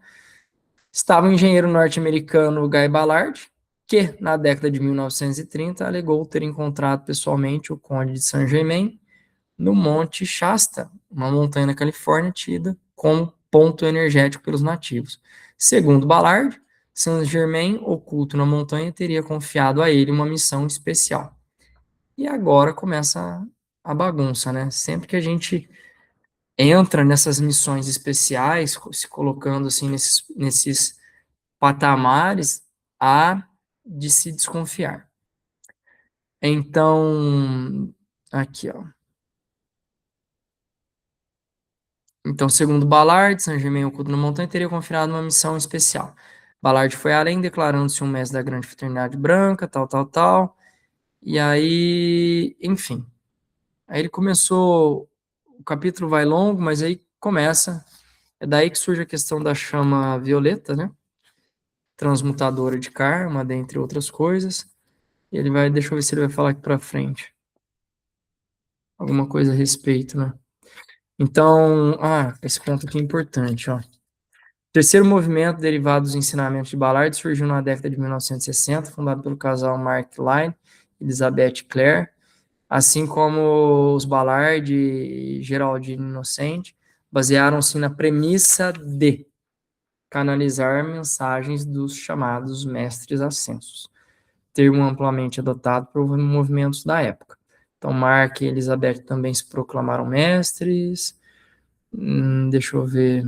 Speaker 1: estava o engenheiro norte-americano Guy Ballard, que, na década de 1930, alegou ter encontrado pessoalmente o conde de Saint-Germain no Monte Shasta, uma montanha na Califórnia tida como ponto energético pelos nativos. Segundo Ballard, Saint-Germain, oculto na montanha, teria confiado a ele uma missão especial. E agora começa a bagunça, né? Sempre que a gente entra nessas missões especiais, se colocando assim nesses patamares, há de se desconfiar. Então, aqui, ó. Então, segundo Ballard, Saint-Germain oculto na montanha teria confiado uma missão especial. Ballard foi além, declarando-se um mestre da grande fraternidade branca, tal, tal, tal. E aí, enfim. Aí ele começou, o capítulo vai longo, mas aí começa. É daí que surge a questão da chama violeta, né? Transmutadora de karma, dentre outras coisas. E ele vai, deixa eu ver se ele vai falar aqui pra frente. Alguma coisa a respeito, né? Então, esse ponto aqui é importante, ó. O terceiro movimento, derivado dos ensinamentos de Ballard, surgiu na década de 1960, fundado pelo casal Mark Lyne e Elizabeth Clare, assim como os Ballard e Geraldine Innocent, basearam-se na premissa de canalizar mensagens dos chamados mestres ascensos, termo amplamente adotado por movimentos da época. Então, Mark e Elizabeth também se proclamaram mestres. Deixa eu ver.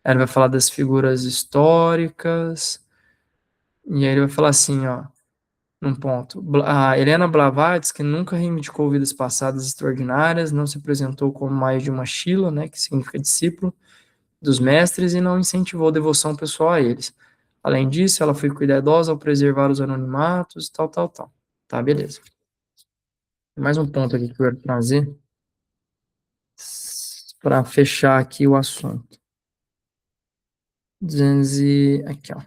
Speaker 1: Ele vai falar das figuras históricas. E aí ele vai falar assim, ó, num ponto. A Helena Blavatsky nunca reivindicou vidas passadas extraordinárias, não se apresentou como mais de uma Shila, né, que significa discípulo dos mestres, e não incentivou devoção pessoal a eles. Além disso, ela foi cuidadosa ao preservar os anonimatos, tal, tal, tal. Tá, beleza. Mais um ponto aqui que eu quero trazer para fechar aqui o assunto. 200 aqui, ó.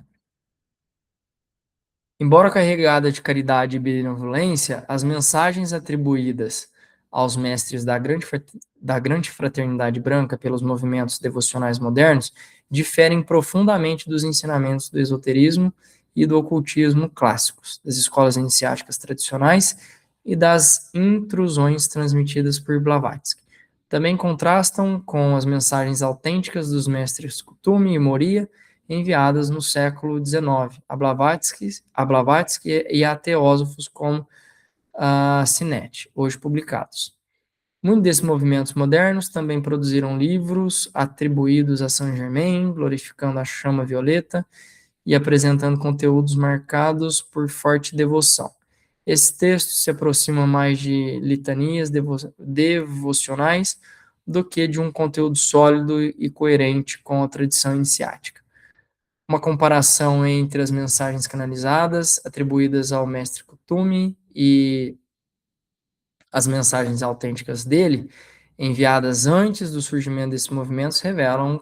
Speaker 1: Embora carregada de caridade e benevolência, as mensagens atribuídas aos mestres da grande fraternidade branca pelos movimentos devocionais modernos diferem profundamente dos ensinamentos do esoterismo e do ocultismo clássicos, das escolas iniciáticas tradicionais e das intrusões transmitidas por Blavatsky. Também contrastam com as mensagens autênticas dos mestres Kutumi e Moria, enviadas no século XIX a Blavatsky e a teósofos como Sinet, hoje publicados. Muitos desses movimentos modernos também produziram livros atribuídos a Saint-Germain, glorificando a chama violeta e apresentando conteúdos marcados por forte devoção. Esse texto se aproxima mais de litanias devocionais do que de um conteúdo sólido e coerente com a tradição iniciática. Uma comparação entre as mensagens canalizadas atribuídas ao mestre Kutumi e as mensagens autênticas dele, enviadas antes do surgimento desses movimentos, revelam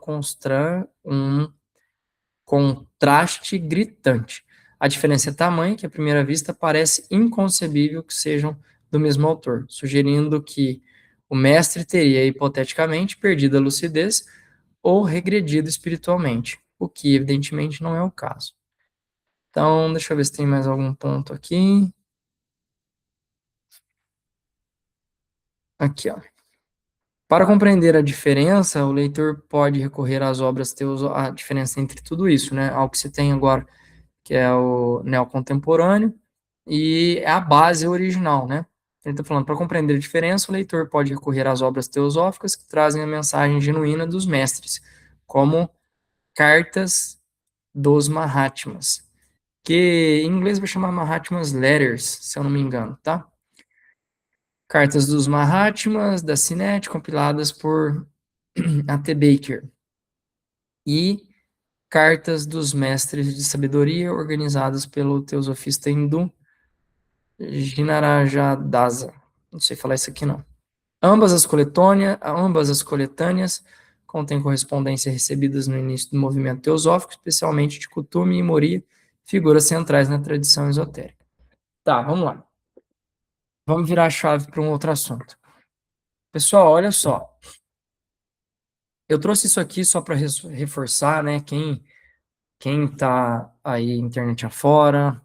Speaker 1: um contraste gritante. A diferença é tamanha que, à primeira vista, parece inconcebível que sejam do mesmo autor, sugerindo que o mestre teria, hipoteticamente, perdido a lucidez ou regredido espiritualmente, o que, evidentemente, não é o caso. Então, deixa eu ver se tem mais algum ponto aqui. Aqui, ó. Para compreender a diferença, o leitor pode recorrer às obras teosóficas, a diferença entre tudo isso, né? Ao que se tem agora, que é o neocontemporâneo, e é a base original, né? Ele está falando, para compreender a diferença, o leitor pode recorrer às obras teosóficas que trazem a mensagem genuína dos mestres, como cartas dos Mahatmas, que em inglês vai chamar Mahatmas Letters, se eu não me engano, tá? Cartas dos Mahatmas, da Sinet, compiladas por A.T. Baker. E Cartas dos Mestres de Sabedoria, organizadas pelo teosofista hindu Ginarajadasa. Não sei falar isso aqui, não. Ambas as coletâneas contêm correspondência recebidas no início do movimento teosófico, especialmente de Kutumi e Moria, figuras centrais na tradição esotérica. Tá, vamos lá. Vamos virar a chave para um outro assunto. Pessoal, olha só. Eu trouxe isso aqui só para reforçar, né? Quem está aí internet afora,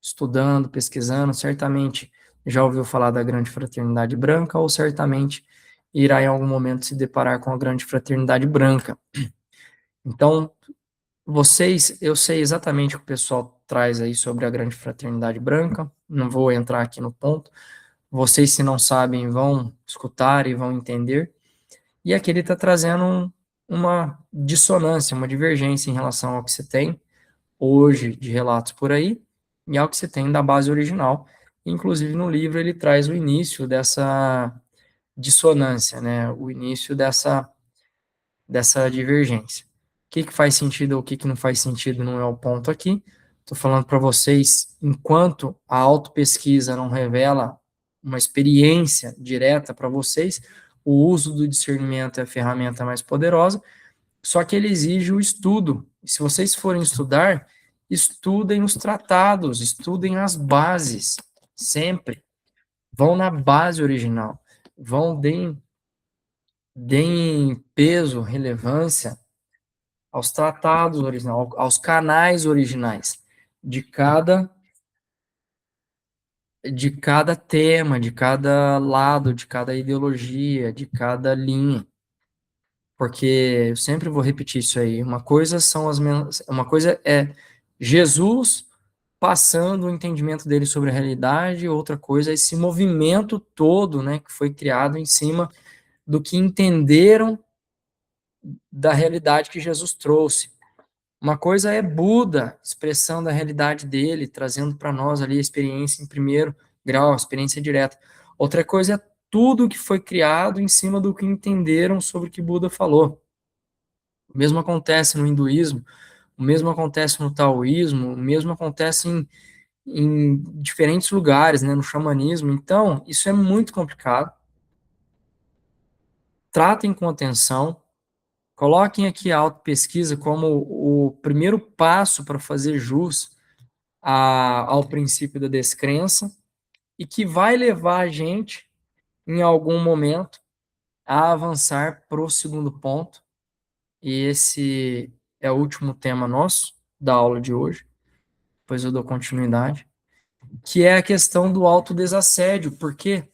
Speaker 1: estudando, pesquisando, certamente já ouviu falar da Grande Fraternidade Branca ou certamente irá em algum momento se deparar com a Grande Fraternidade Branca. Então, eu sei exatamente o que o pessoal traz aí sobre a Grande Fraternidade Branca, não vou entrar aqui no ponto. Vocês, se não sabem, vão escutar e vão entender. E aqui ele está trazendo uma dissonância, uma divergência em relação ao que se tem hoje de relatos por aí, e ao que se tem da base original. Inclusive, no livro, ele traz o início dessa dissonância, né? O início dessa divergência. O que faz sentido ou o que não faz sentido não é o ponto aqui. Estou falando para vocês, enquanto a autopesquisa não revela uma experiência direta para vocês, o uso do discernimento é a ferramenta mais poderosa, só que ele exige o estudo. E se vocês forem estudar, estudem os tratados, estudem as bases, sempre. Vão na base original, deem peso, relevância aos tratados originais, aos canais originais de cada tema, de cada lado, de cada ideologia, de cada linha. Porque eu sempre vou repetir isso aí. Uma coisa é Jesus passando o entendimento dele sobre a realidade, outra coisa é esse movimento todo, né, que foi criado em cima do que entenderam da realidade que Jesus trouxe. Uma coisa é Buda expressando a realidade dele, trazendo para nós ali a experiência em primeiro grau, a experiência direta. Outra coisa é tudo que foi criado em cima do que entenderam sobre o que Buda falou. O mesmo acontece no hinduísmo, o mesmo acontece no taoísmo, o mesmo acontece em diferentes lugares, né, no xamanismo. Então, isso é muito complicado. Tratem com atenção. Coloquem aqui a autopesquisa como o primeiro passo para fazer jus ao princípio da descrença e que vai levar a gente, em algum momento, a avançar para o segundo ponto. E esse é o último tema nosso da aula de hoje, depois eu dou continuidade, que é a questão do autodesassédio, porque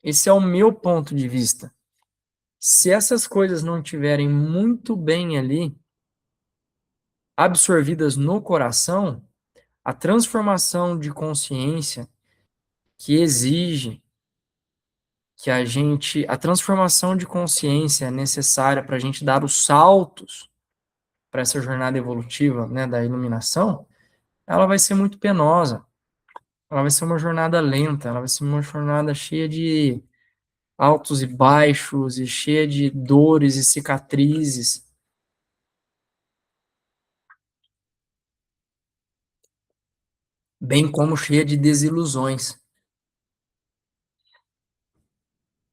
Speaker 1: esse é o meu ponto de vista. Se essas coisas não estiverem muito bem ali, absorvidas no coração, a transformação de consciência que exige que a transformação de consciência necessária para a gente dar os saltos para essa jornada evolutiva, né, da iluminação, ela vai ser muito penosa, ela vai ser uma jornada lenta, ela vai ser uma jornada cheia de altos e baixos, e cheia de dores e cicatrizes, bem como cheia de desilusões.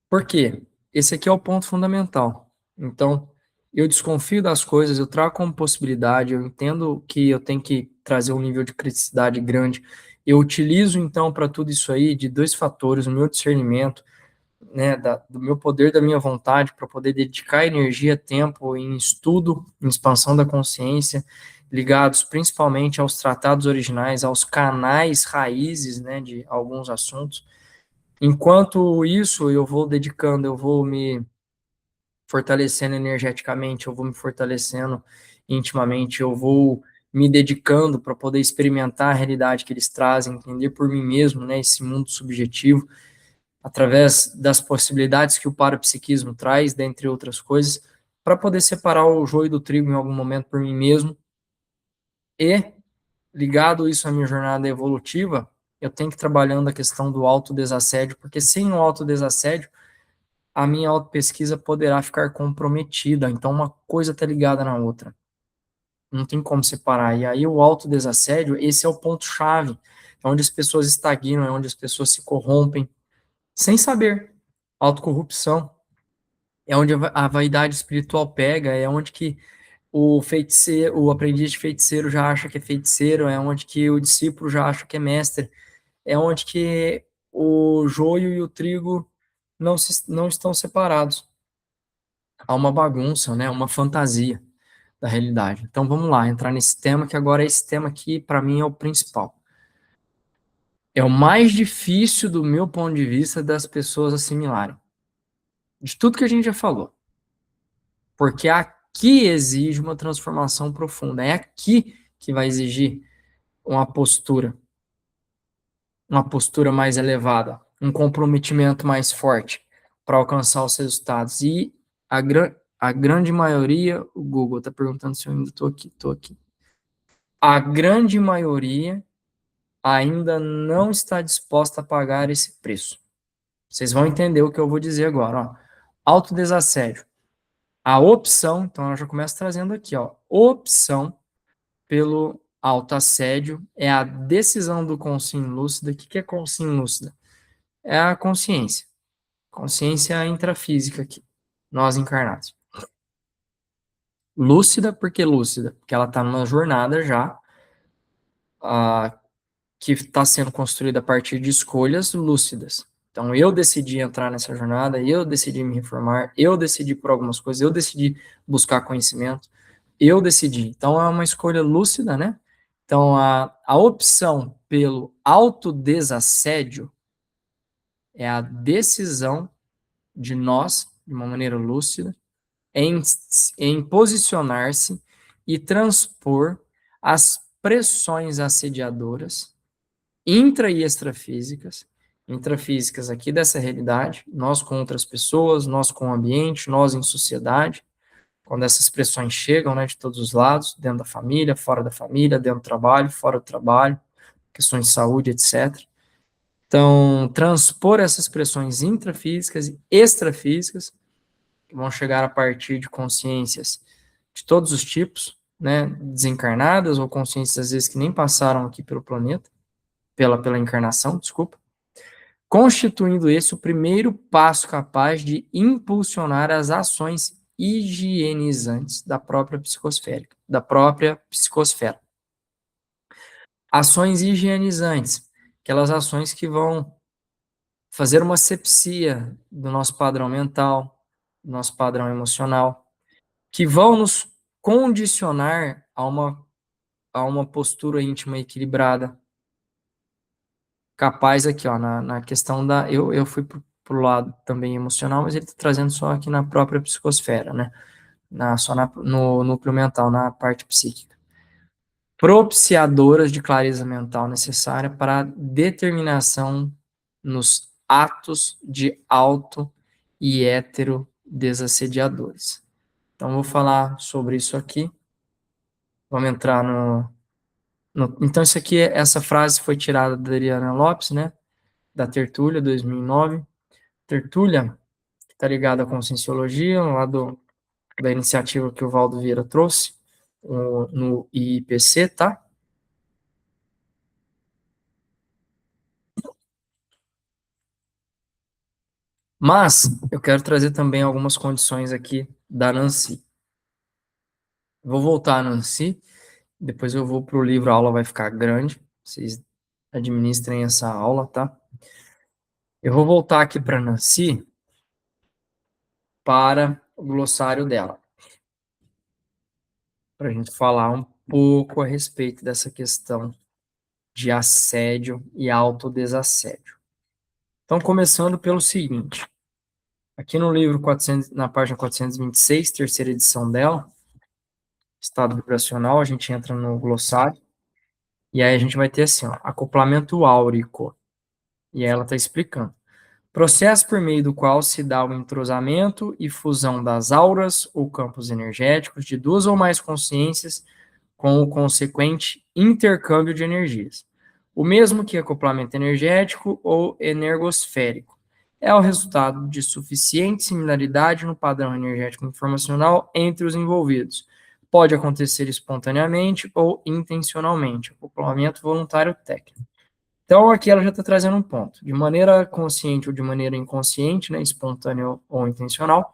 Speaker 1: Por quê? Esse aqui é o ponto fundamental. Então, eu desconfio das coisas, eu trago como possibilidade, eu entendo que eu tenho que trazer um nível de criticidade grande. Eu utilizo, então, para tudo isso aí, de dois fatores, o meu discernimento, né, do meu poder, da minha vontade, para poder dedicar energia, tempo em estudo, em expansão da consciência, ligados principalmente aos tratados originais, aos canais raízes, né, de alguns assuntos. Enquanto isso, eu vou me fortalecendo energeticamente, eu vou me fortalecendo intimamente, eu vou me dedicando para poder experimentar a realidade que eles trazem, entender por mim mesmo, né, esse mundo subjetivo, através das possibilidades que o parapsiquismo traz, dentre outras coisas, para poder separar o joio do trigo em algum momento por mim mesmo e, ligado isso à minha jornada evolutiva, eu tenho que ir trabalhando a questão do autodesassédio, porque sem o autodesassédio, a minha autopesquisa poderá ficar comprometida. Então, uma coisa está ligada na outra. Não tem como separar. E aí, o autodesassédio, esse é o ponto-chave. É onde as pessoas estagnam, é onde as pessoas se corrompem, sem saber. Autocorrupção. É onde a vaidade espiritual pega, é onde que o feiticeiro, o aprendiz de feiticeiro já acha que é feiticeiro, é onde que o discípulo já acha que é mestre, é onde que o joio e o trigo não estão separados. Há uma bagunça, né, uma fantasia da realidade. Então vamos lá, entrar nesse tema, que agora esse tema aqui, para mim, é o principal. É o mais difícil, do meu ponto de vista, das pessoas assimilarem. De tudo que a gente já falou. Porque aqui exige uma transformação profunda. É aqui que vai exigir uma postura mais elevada, um comprometimento mais forte para alcançar os resultados. E a grande maioria, o Google está perguntando se eu ainda estou aqui. Estou aqui. a grande maioria ainda não está disposta a pagar esse preço. Vocês vão entender o que eu vou dizer agora, ó. Autodesassédio. A opção, então ela já começa trazendo aqui, ó. Opção pelo autoassédio é a decisão do consciente lúcida. O que é consciente lúcida? É a consciência. Consciência intrafísica aqui. Nós encarnados. Lúcida, por que lúcida? Porque ela está numa jornada já que está sendo construída a partir de escolhas lúcidas. Então, eu decidi entrar nessa jornada, eu decidi me reformar, eu decidi por algumas coisas, eu decidi buscar conhecimento, eu decidi. Então, é uma escolha lúcida, né? Então, a opção pelo autodesassédio é a decisão de nós, de uma maneira lúcida, em posicionar-se e transpor as pressões assediadoras intra e extrafísicas, intrafísicas aqui dessa realidade, nós com outras pessoas, nós com o ambiente, nós em sociedade, quando essas pressões chegam, né, de todos os lados, dentro da família, fora da família, dentro do trabalho, fora do trabalho, questões de saúde, etc. Então, transpor essas pressões intrafísicas e extrafísicas, que vão chegar a partir de consciências de todos os tipos, né, desencarnadas ou consciências às vezes que nem passaram aqui pelo planeta, pela encarnação, desculpa, constituindo esse o primeiro passo capaz de impulsionar as ações higienizantes da própria psicosfera. Ações higienizantes, aquelas ações que vão fazer uma asepsia do nosso padrão mental, do nosso padrão emocional, que vão nos condicionar a uma postura íntima equilibrada, capaz aqui, ó, na questão da... Eu fui pro lado também emocional, mas ele está trazendo só aqui na própria psicosfera, né? No núcleo mental, na parte psíquica. Propiciadoras de clareza mental necessária para a determinação nos atos de auto e hétero desassediadores. Então, vou falar sobre isso aqui. Vamos entrar Então, essa frase foi tirada da Adriana Lopes, né? Da Tertúlia, 2009. Tertúlia, que está ligada à Conscienciologia, lá da iniciativa que o Valdo Vieira trouxe, no IIPC, tá? Mas eu quero trazer também algumas condições aqui da Nancy. Vou voltar a Nancy, depois eu vou para o livro, a aula vai ficar grande, vocês administrem essa aula, tá? Eu vou voltar aqui para Nancy, para o glossário dela, para a gente falar um pouco a respeito dessa questão de assédio e autodesassédio. Então, começando pelo seguinte, aqui no livro 400, na página 426, terceira edição dela, estado vibracional, a gente entra no glossário, e aí a gente vai ter assim, ó, acoplamento áurico, e aí ela está explicando. Processo por meio do qual se dá o entrosamento e fusão das auras ou campos energéticos de duas ou mais consciências com o consequente intercâmbio de energias. O mesmo que acoplamento energético ou energosférico. É o resultado de suficiente similaridade no padrão energético informacional entre os envolvidos. Pode acontecer espontaneamente ou intencionalmente. Acoplamento voluntário técnico. Então, aqui ela já está trazendo um ponto. De maneira consciente ou de maneira inconsciente, né, espontânea ou intencional,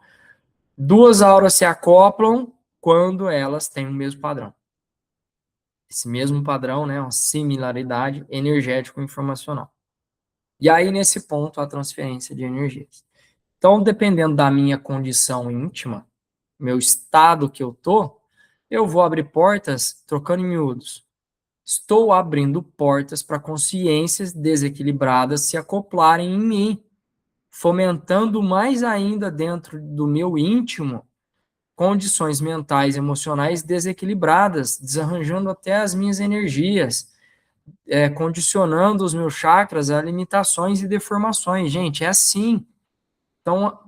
Speaker 1: duas auras se acoplam quando elas têm o mesmo padrão. Esse mesmo padrão, né, uma similaridade energético-informacional. E aí, nesse ponto, a transferência de energias. Então, dependendo da minha condição íntima, meu estado que eu vou abrir portas trocando em miúdos. Estou abrindo portas para consciências desequilibradas se acoplarem em mim, fomentando mais ainda dentro do meu íntimo condições mentais e emocionais desequilibradas, desarranjando até as minhas energias, condicionando os meus chakras a limitações e deformações. Gente, é assim. Então,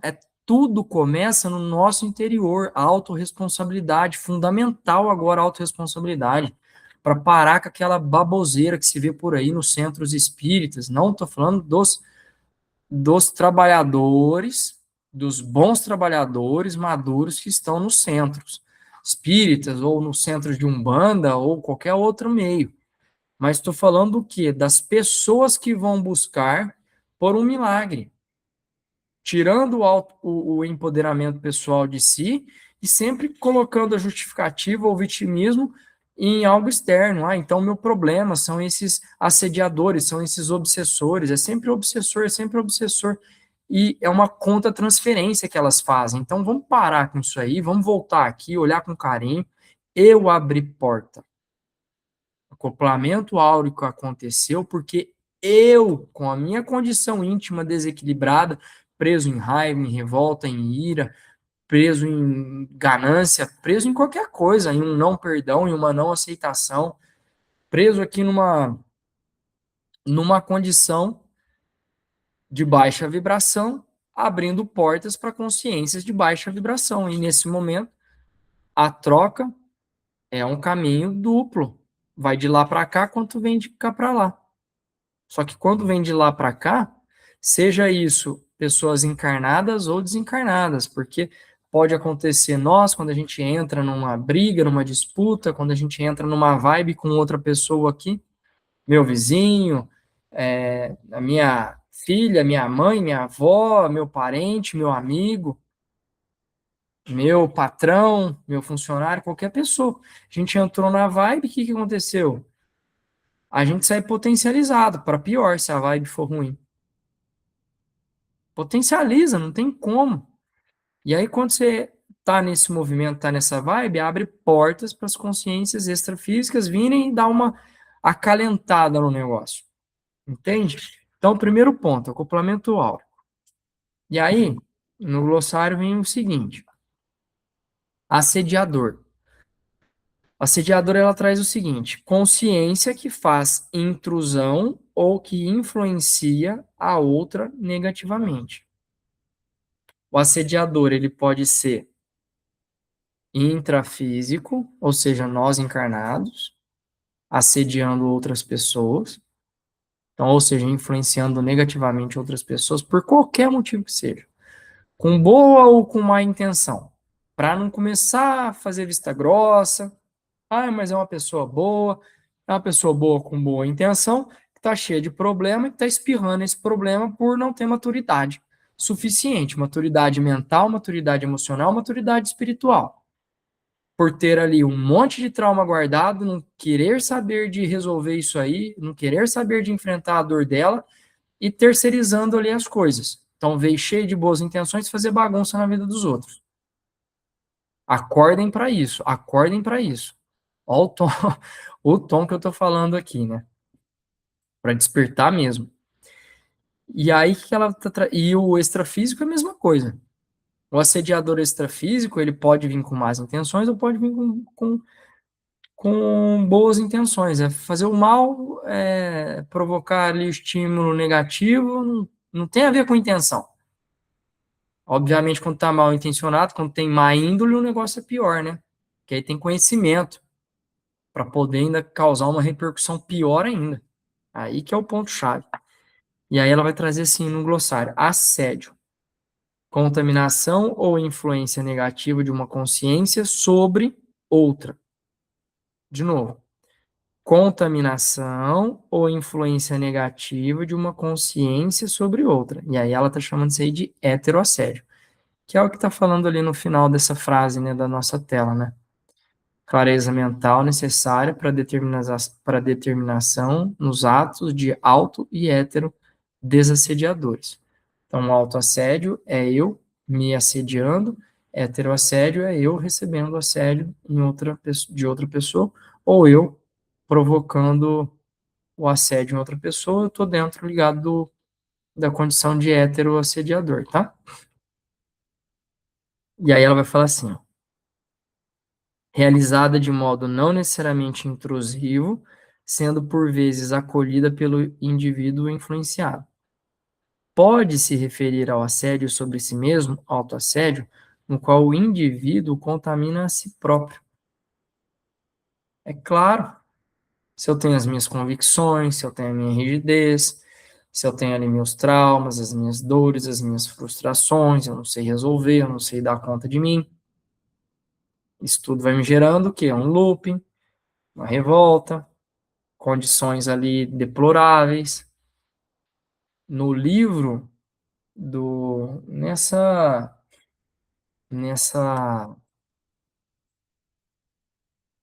Speaker 1: tudo começa no nosso interior, a autorresponsabilidade, fundamental agora a autorresponsabilidade. para parar com aquela baboseira que se vê por aí nos centros espíritas. Não estou falando dos trabalhadores, dos bons trabalhadores maduros que estão nos centros espíritas, ou nos centros de Umbanda, ou qualquer outro meio. Mas estou falando do quê? Das pessoas que vão buscar por um milagre, tirando o empoderamento pessoal de si e sempre colocando a justificativa ou vitimismo em algo externo. Ah, então meu problema são esses assediadores, são esses obsessores, é sempre obsessor, é sempre obsessor. E é uma contra-transferência que elas fazem. Então vamos parar com isso aí, vamos voltar aqui, olhar com carinho. Eu abri porta. O acoplamento áurico aconteceu porque eu, com a minha condição íntima desequilibrada, preso em raiva, em revolta, em ira, preso em ganância, preso em qualquer coisa, em um não perdão, em uma não aceitação, preso aqui numa condição de baixa vibração, abrindo portas para consciências de baixa vibração. E nesse momento, a troca é um caminho duplo. Vai de lá para cá, quanto vem de cá para lá. Só que quando vem de lá para cá, seja isso pessoas encarnadas ou desencarnadas, porque pode acontecer nós, quando a gente entra numa briga, numa disputa, quando a gente entra numa vibe com outra pessoa aqui, meu vizinho, a minha filha, minha mãe, minha avó, meu parente, meu amigo, meu patrão, meu funcionário, qualquer pessoa. A gente entrou na vibe, o que aconteceu? A gente sai potencializado para pior se a vibe for ruim. Potencializa, não tem como. E aí, quando você tá nesse movimento, tá nessa vibe, abre portas para as consciências extrafísicas virem e dar uma acalentada no negócio. Entende? Então, primeiro ponto, acoplamento áurico. E aí, no glossário vem o seguinte: assediador. Assediador, ela traz o seguinte: consciência que faz intrusão ou que influencia a outra negativamente. O assediador, ele pode ser intrafísico, ou seja, nós encarnados, assediando outras pessoas, então, ou seja, influenciando negativamente outras pessoas, por qualquer motivo que seja, com boa ou com má intenção, para não começar a fazer vista grossa, mas é uma pessoa boa com boa intenção, que está cheia de problema e está espirrando esse problema por não ter maturidade suficiente, maturidade mental, maturidade emocional, maturidade espiritual. Por ter ali um monte de trauma guardado, não querer saber de resolver isso aí, não querer saber de enfrentar a dor dela e terceirizando ali as coisas. Então veio cheio de boas intenções fazer bagunça na vida dos outros. Acordem para isso, acordem para isso. Olha o tom, o tom que eu estou falando aqui, né? Para despertar mesmo. E aí que ela e o extrafísico é a mesma coisa. O assediador extrafísico, ele pode vir com más intenções ou pode vir com boas intenções. É fazer o mal, provocar ali estímulo negativo, não tem a ver com intenção. Obviamente, quando está mal intencionado, quando tem má índole, o negócio é pior, né? Porque aí tem conhecimento para poder ainda causar uma repercussão pior ainda. Aí que é o ponto-chave. E aí ela vai trazer assim no glossário: assédio, contaminação ou influência negativa de uma consciência sobre outra. De novo, contaminação ou influência negativa de uma consciência sobre outra. E aí ela está chamando isso aí de heteroassédio, que é o que está falando ali no final dessa frase, né, da nossa tela, né? Clareza mental necessária para determinação nos atos de auto e hetero desassediadores. Então, autoassédio é eu me assediando, heteroassédio é eu recebendo assédio de outra pessoa, ou eu provocando o assédio em outra pessoa, eu estou dentro ligado da condição de heteroassediador, tá? E aí ela vai falar assim, ó, realizada de modo não necessariamente intrusivo, sendo por vezes acolhida pelo indivíduo influenciado. Pode se referir ao assédio sobre si mesmo, autoassédio, no qual o indivíduo contamina a si próprio. É claro, Se eu tenho as minhas convicções, se eu tenho a minha rigidez, se eu tenho ali meus traumas, as minhas dores, as minhas frustrações, eu não sei resolver, eu não sei dar conta de mim. Isso tudo vai me gerando o quê? Um looping, uma revolta, condições ali deploráveis. No livro nessa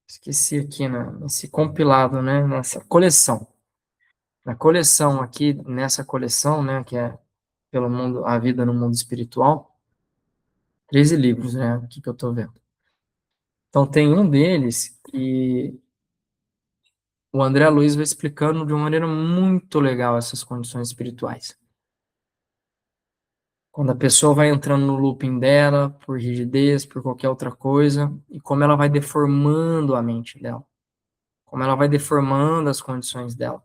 Speaker 1: esqueci aqui nesse compilado, né, nessa coleção. Na coleção aqui, nessa coleção, né, que é pelo mundo, a vida no mundo espiritual, 13 livros, né, aqui que eu tô vendo. Então tem um deles que o André Luiz vai explicando de uma maneira muito legal essas condições espirituais. Quando a pessoa vai entrando no looping dela, por rigidez, por qualquer outra coisa, e como ela vai deformando a mente dela, como ela vai deformando as condições dela.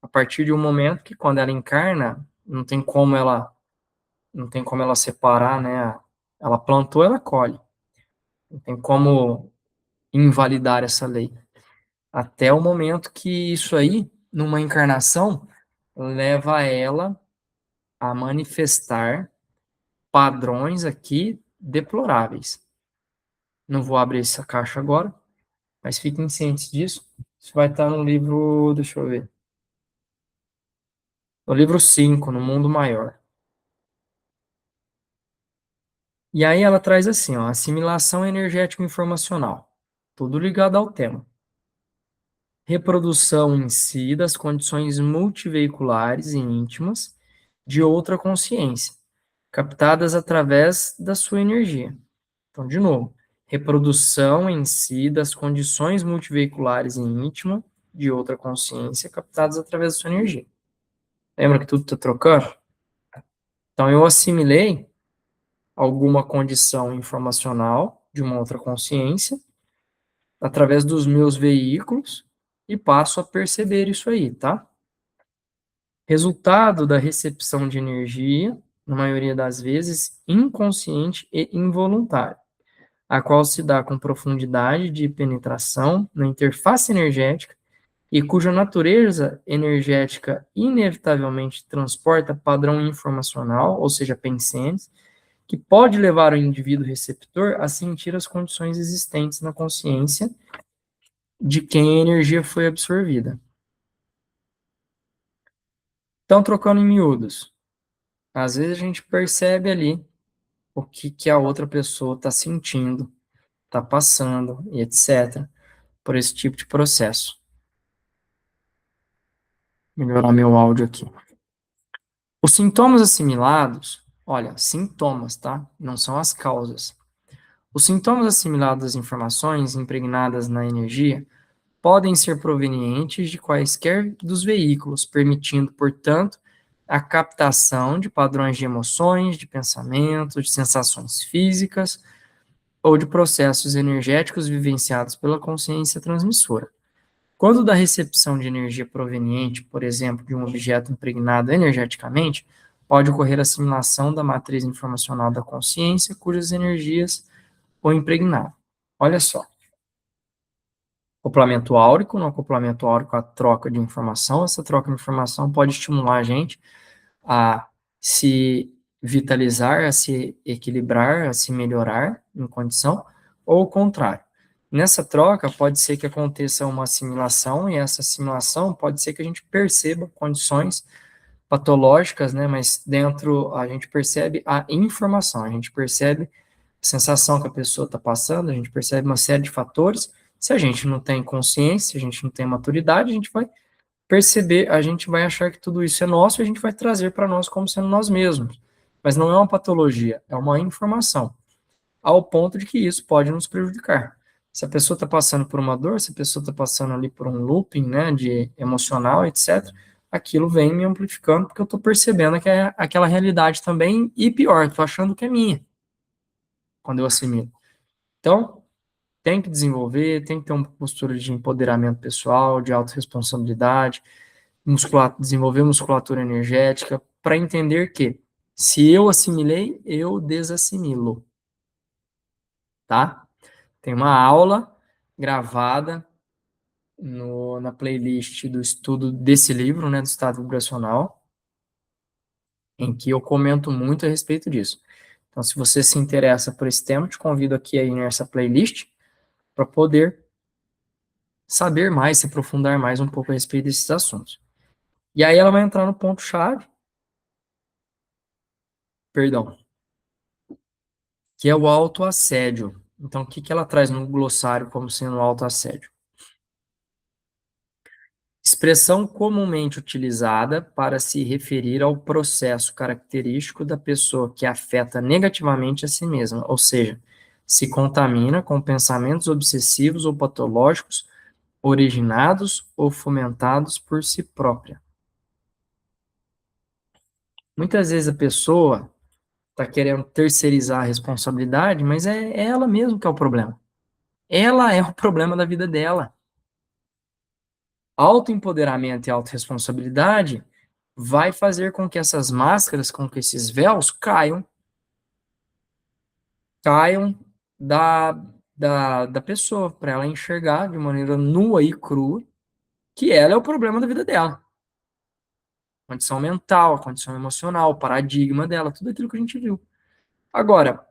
Speaker 1: A partir de um momento que quando ela encarna, não tem como ela separar, né? Ela plantou, ela colhe. Não tem como invalidar essa lei. Até o momento que isso aí, numa encarnação, leva ela a manifestar padrões aqui deploráveis. Não vou abrir essa caixa agora, mas fiquem cientes disso. Isso vai estar no livro, deixa eu ver, no livro 5, No Mundo Maior. E aí ela traz assim, ó, assimilação energético-informacional, tudo ligado ao tema. Reprodução em si das condições multiveiculares e íntimas de outra consciência, captadas através da sua energia. Então, de novo, reprodução em si das condições multiveiculares e íntimas de outra consciência, captadas através da sua energia. Lembra que tudo está trocando? Então, eu assimilei alguma condição informacional de uma outra consciência através dos meus veículos e passo a perceber isso aí, tá? Resultado da recepção de energia, na maioria das vezes, inconsciente e involuntária, a qual se dá com profundidade de penetração na interface energética e cuja natureza energética inevitavelmente transporta padrão informacional, ou seja, pensênios, que pode levar o indivíduo receptor a sentir as condições existentes na consciência de quem a energia foi absorvida. Então, trocando em miúdos, às vezes a gente percebe ali o que a outra pessoa está sentindo, está passando e etc. por esse tipo de processo. Melhorar meu áudio aqui. Os sintomas assimilados, olha, sintomas, tá? Não são as causas. Os sintomas assimilados às informações impregnadas na energia podem ser provenientes de quaisquer dos veículos, permitindo, portanto, a captação de padrões de emoções, de pensamentos, de sensações físicas ou de processos energéticos vivenciados pela consciência transmissora. Quando da recepção de energia proveniente, por exemplo, de um objeto impregnado energeticamente, pode ocorrer a assimilação da matriz informacional da consciência, cujas energias o impregnaram. Olha só. Acoplamento áurico, no acoplamento áurico, a troca de informação. Essa troca de informação pode estimular a gente a se vitalizar, a se equilibrar, a se melhorar em condição, ou o contrário. Nessa troca, pode ser que aconteça uma assimilação, e essa assimilação pode ser que a gente perceba condições patológicas, né, mas dentro a gente percebe a informação, a gente percebe a sensação que a pessoa está passando, a gente percebe uma série de fatores. Se a gente não tem consciência, se a gente não tem maturidade, a gente vai perceber, a gente vai achar que tudo isso é nosso e a gente vai trazer para nós como sendo nós mesmos. Mas não é uma patologia, é uma informação, ao ponto de que isso pode nos prejudicar. Se a pessoa está passando por uma dor, se a pessoa está passando ali por um looping, né, de emocional, etc., aquilo vem me amplificando, porque eu estou percebendo que é aquela realidade também, e pior, estou achando que é minha, quando eu assimilo. Então, tem que desenvolver, tem que ter uma postura de empoderamento pessoal, de autorresponsabilidade, desenvolver musculatura energética, para entender que se eu assimilei, eu desassimilo, tá? Tem uma aula gravada na playlist do estudo desse livro, né, do estado vibracional, em que eu comento muito a respeito disso. Então, se você se interessa por esse tema, te convido aqui aí nessa playlist para poder saber mais, se aprofundar mais um pouco a respeito desses assuntos. E aí ela vai entrar no ponto-chave, perdão, que é o autoassédio. Então, o que que ela traz no glossário como sendo autoassédio? Expressão comumente utilizada para se referir ao processo característico da pessoa que afeta negativamente a si mesma, ou seja, se contamina com pensamentos obsessivos ou patológicos originados ou fomentados por si própria. Muitas vezes a pessoa está querendo terceirizar a responsabilidade, mas é ela mesma que é o problema. Ela é o problema da vida dela. Autoempoderamento e autorresponsabilidade vai fazer com que essas máscaras, com que esses véus caiam da, da pessoa, para ela enxergar de maneira nua e crua que ela é o problema da vida dela. Condição mental, condição emocional, paradigma dela, tudo aquilo que a gente viu. Agora,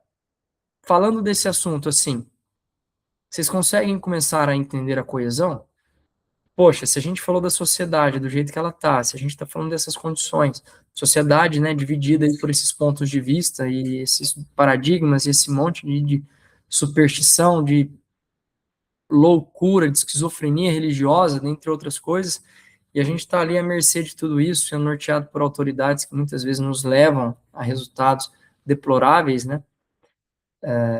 Speaker 1: falando desse assunto assim, vocês conseguem começar a entender a coesão? Poxa, se a gente falou da sociedade do jeito que ela está, se a gente está falando dessas condições, sociedade, né, dividida aí por esses pontos de vista e esses paradigmas, e esse monte de superstição, de loucura, de esquizofrenia religiosa, dentre outras coisas, e a gente está ali à mercê de tudo isso, sendo norteado por autoridades que muitas vezes nos levam a resultados deploráveis, né,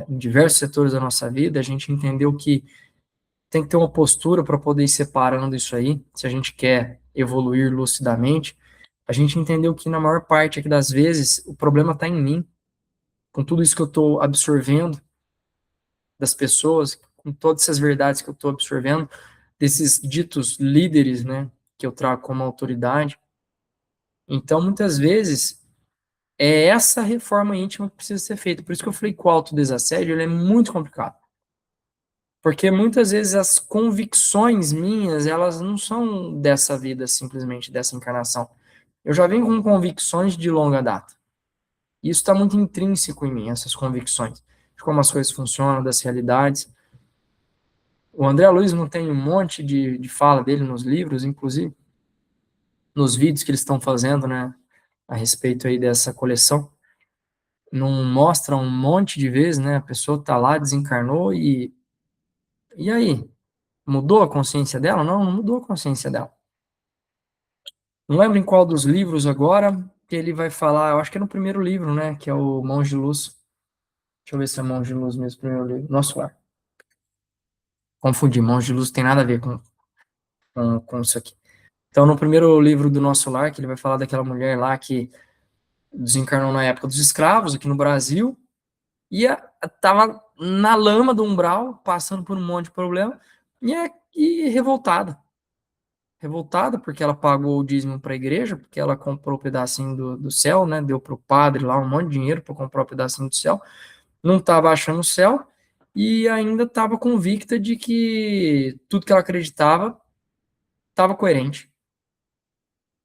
Speaker 1: em diversos setores da nossa vida. A gente entendeu que tem que ter uma postura para poder ir separando isso aí, se a gente quer evoluir lucidamente. A gente entendeu que, na maior parte aqui das vezes, o problema está em mim, com tudo isso que eu estou absorvendo das pessoas, com todas essas verdades que eu estou absorvendo, desses ditos líderes, né, que eu trago como autoridade. Então, muitas vezes, é essa reforma íntima que precisa ser feita. Por isso que eu falei que o autodesassédio ele é muito complicado. Porque muitas vezes as convicções minhas, elas não são dessa vida, simplesmente dessa encarnação. Eu já venho com convicções de longa data. E isso está muito intrínseco em mim, essas convicções, de como as coisas funcionam, das realidades. O André Luiz não tem um monte de fala dele nos livros, inclusive nos vídeos que eles estão fazendo, né, a respeito aí dessa coleção. Não mostra um monte de vezes, né, a pessoa está lá, desencarnou e aí? Mudou a consciência dela? Não, não mudou a consciência dela. Não lembro em qual dos livros agora que ele vai falar, eu acho que é no primeiro livro, né, que é o Mãos de Luz. Deixa eu ver se é Mãos de Luz mesmo, primeiro livro. Nosso Lar. Confundi, Mãos de Luz tem nada a ver com isso aqui. Então, no primeiro livro do Nosso Lar, que ele vai falar daquela mulher lá que desencarnou na época dos escravos, aqui no Brasil, e estava na lama do umbral, passando por um monte de problema, e revoltada. Revoltada porque ela pagou o dízimo para a igreja, porque ela comprou o pedacinho do céu, né? Deu para o padre lá um monte de dinheiro para comprar o pedacinho do céu. Não estava achando o céu e ainda estava convicta de que tudo que ela acreditava estava coerente.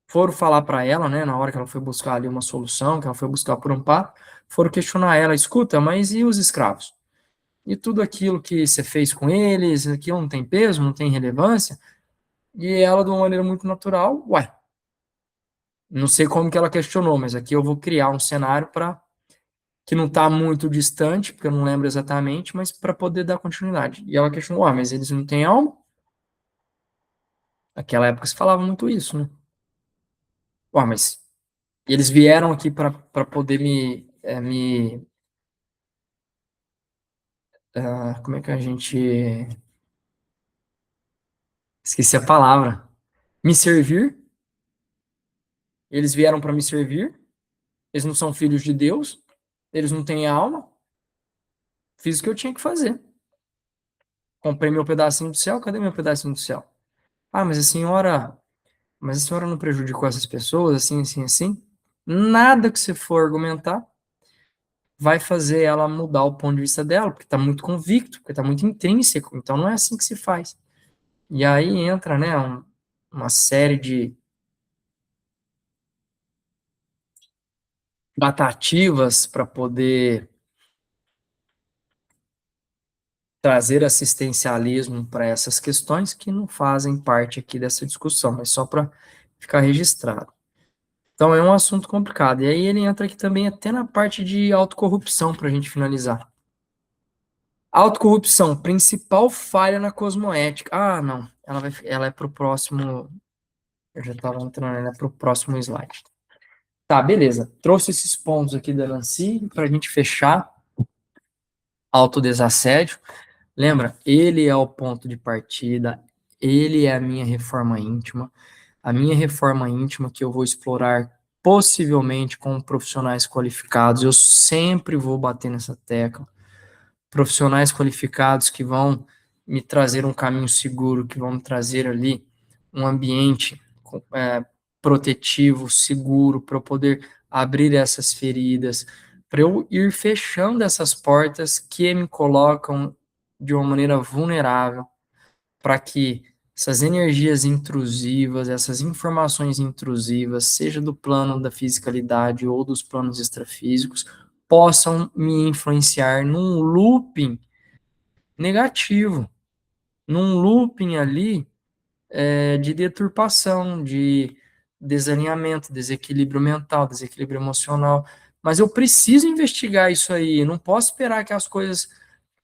Speaker 1: Foram falar para ela, né? Na hora que ela foi buscar ali uma solução, que ela foi buscar por amparo, foram questionar ela: escuta, mas e os escravos? E tudo aquilo que você fez com eles, aquilo não tem peso, não tem relevância? E ela, de uma maneira muito natural, uai, não sei como que ela questionou, mas aqui eu vou criar um cenário para que não está muito distante, porque eu não lembro exatamente, mas para poder dar continuidade. E ela questionou: ah, mas eles não têm alma? Naquela época se falava muito isso, né? Ah, mas eles vieram aqui para poder como é que a gente, esqueci a palavra, me servir. Eles vieram para me servir. Eles não são filhos de Deus. Eles não têm alma. Fiz o que eu tinha que fazer. Comprei meu pedacinho do céu. Cadê meu pedacinho do céu? Ah, mas a senhora não prejudicou essas pessoas, assim, assim, assim? Nada que você for argumentar vai fazer ela mudar o ponto de vista dela, porque está muito convicto, porque está muito intrínseco. Então não é assim que se faz. E aí entra, né, uma série de tratativas para poder trazer assistencialismo para essas questões que não fazem parte aqui dessa discussão, mas só para ficar registrado. Então é um assunto complicado. E aí ele entra aqui também até na parte de autocorrupção, para a gente finalizar. Autocorrupção, principal falha na cosmoética. Ah, não, ela é para o próximo. Eu já estava entrando, ela é para o próximo slide. Tá, beleza. Trouxe esses pontos aqui da Nancy para a gente fechar. Autodesassédio. Lembra? Ele é o ponto de partida, ele é a minha reforma íntima. A minha reforma íntima que eu vou explorar possivelmente com profissionais qualificados. Eu sempre vou bater nessa tecla. Profissionais qualificados que vão me trazer um caminho seguro, que vão me trazer ali um ambiente protetivo, seguro, para eu poder abrir essas feridas, para eu ir fechando essas portas que me colocam de uma maneira vulnerável, para que essas energias intrusivas, essas informações intrusivas, seja do plano da fisicalidade ou dos planos extrafísicos, possam me influenciar num looping negativo, num looping ali de deturpação, de desalinhamento, desequilíbrio mental, desequilíbrio emocional. Mas eu preciso investigar isso aí, não posso esperar que as coisas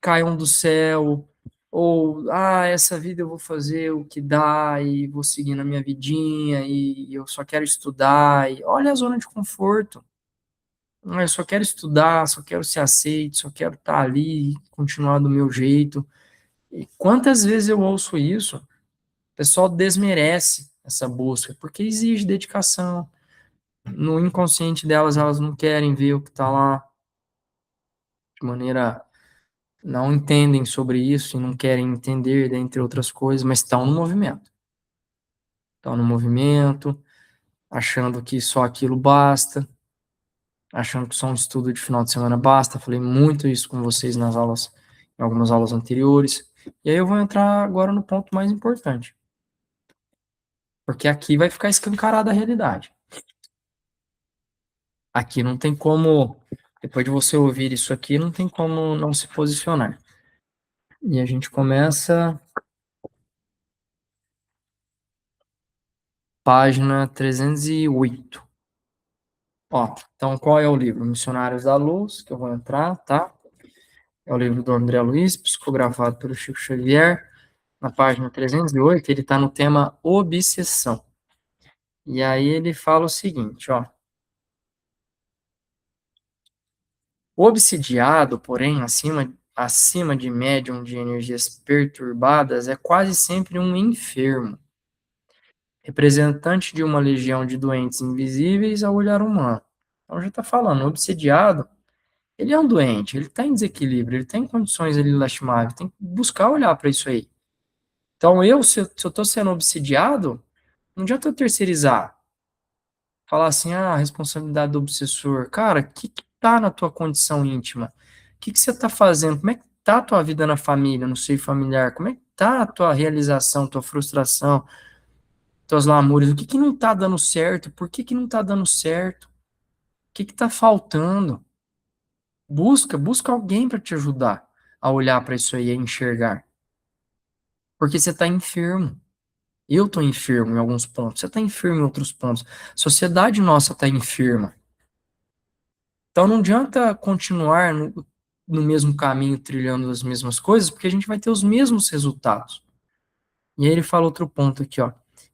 Speaker 1: caiam do céu, ou, essa vida eu vou fazer o que dá, e vou seguir na minha vidinha, e eu só quero estudar, e olha a zona de conforto. Eu só quero estudar, só quero ser aceito, só quero estar ali, continuar do meu jeito. E quantas vezes eu ouço isso? O pessoal desmerece essa busca, porque exige dedicação. No inconsciente delas, elas não querem ver o que está lá, de maneira. Não entendem sobre isso e não querem entender, dentre outras coisas, mas estão no movimento. Estão no movimento, achando que só aquilo basta, achando que só um estudo de final de semana basta. Falei muito isso com vocês nas aulas, em algumas aulas anteriores. E aí eu vou entrar agora no ponto mais importante. Porque aqui vai ficar escancarada a realidade. Aqui não tem como, depois de você ouvir isso aqui, não tem como não se posicionar. E a gente começa página 308. Ó, então qual é o livro? Missionários da Luz, que eu vou entrar, tá? É o livro do André Luiz, psicografado pelo Chico Xavier, na página 308, ele está no tema obsessão. E aí ele fala o seguinte, ó. O obsidiado, porém, acima de médium de energias perturbadas, é quase sempre um enfermo, representante de uma legião de doentes invisíveis ao olhar humano. Então já está falando, o obsidiado, ele é um doente, ele está em desequilíbrio, ele tem condições ali lastimáveis, tem que buscar olhar para isso aí. Então se eu estou sendo obsidiado, não adianta eu terceirizar. Falar assim, a responsabilidade do obsessor. Cara, o que tá na tua condição íntima? O que você tá fazendo? Como é que tá a tua vida na família, no seio familiar? Como é que tá a tua realização, tua frustração, tuas lamúrias? O que não tá dando certo? Por que não tá dando certo? O que tá faltando? Busca alguém para te ajudar a olhar para isso aí, a enxergar. Porque você tá enfermo. Eu tô enfermo em alguns pontos. Você tá enfermo em outros pontos. A sociedade nossa tá enferma. Então não adianta continuar no mesmo caminho, trilhando as mesmas coisas, porque a gente vai ter os mesmos resultados. E aí ele fala outro ponto aqui, ó.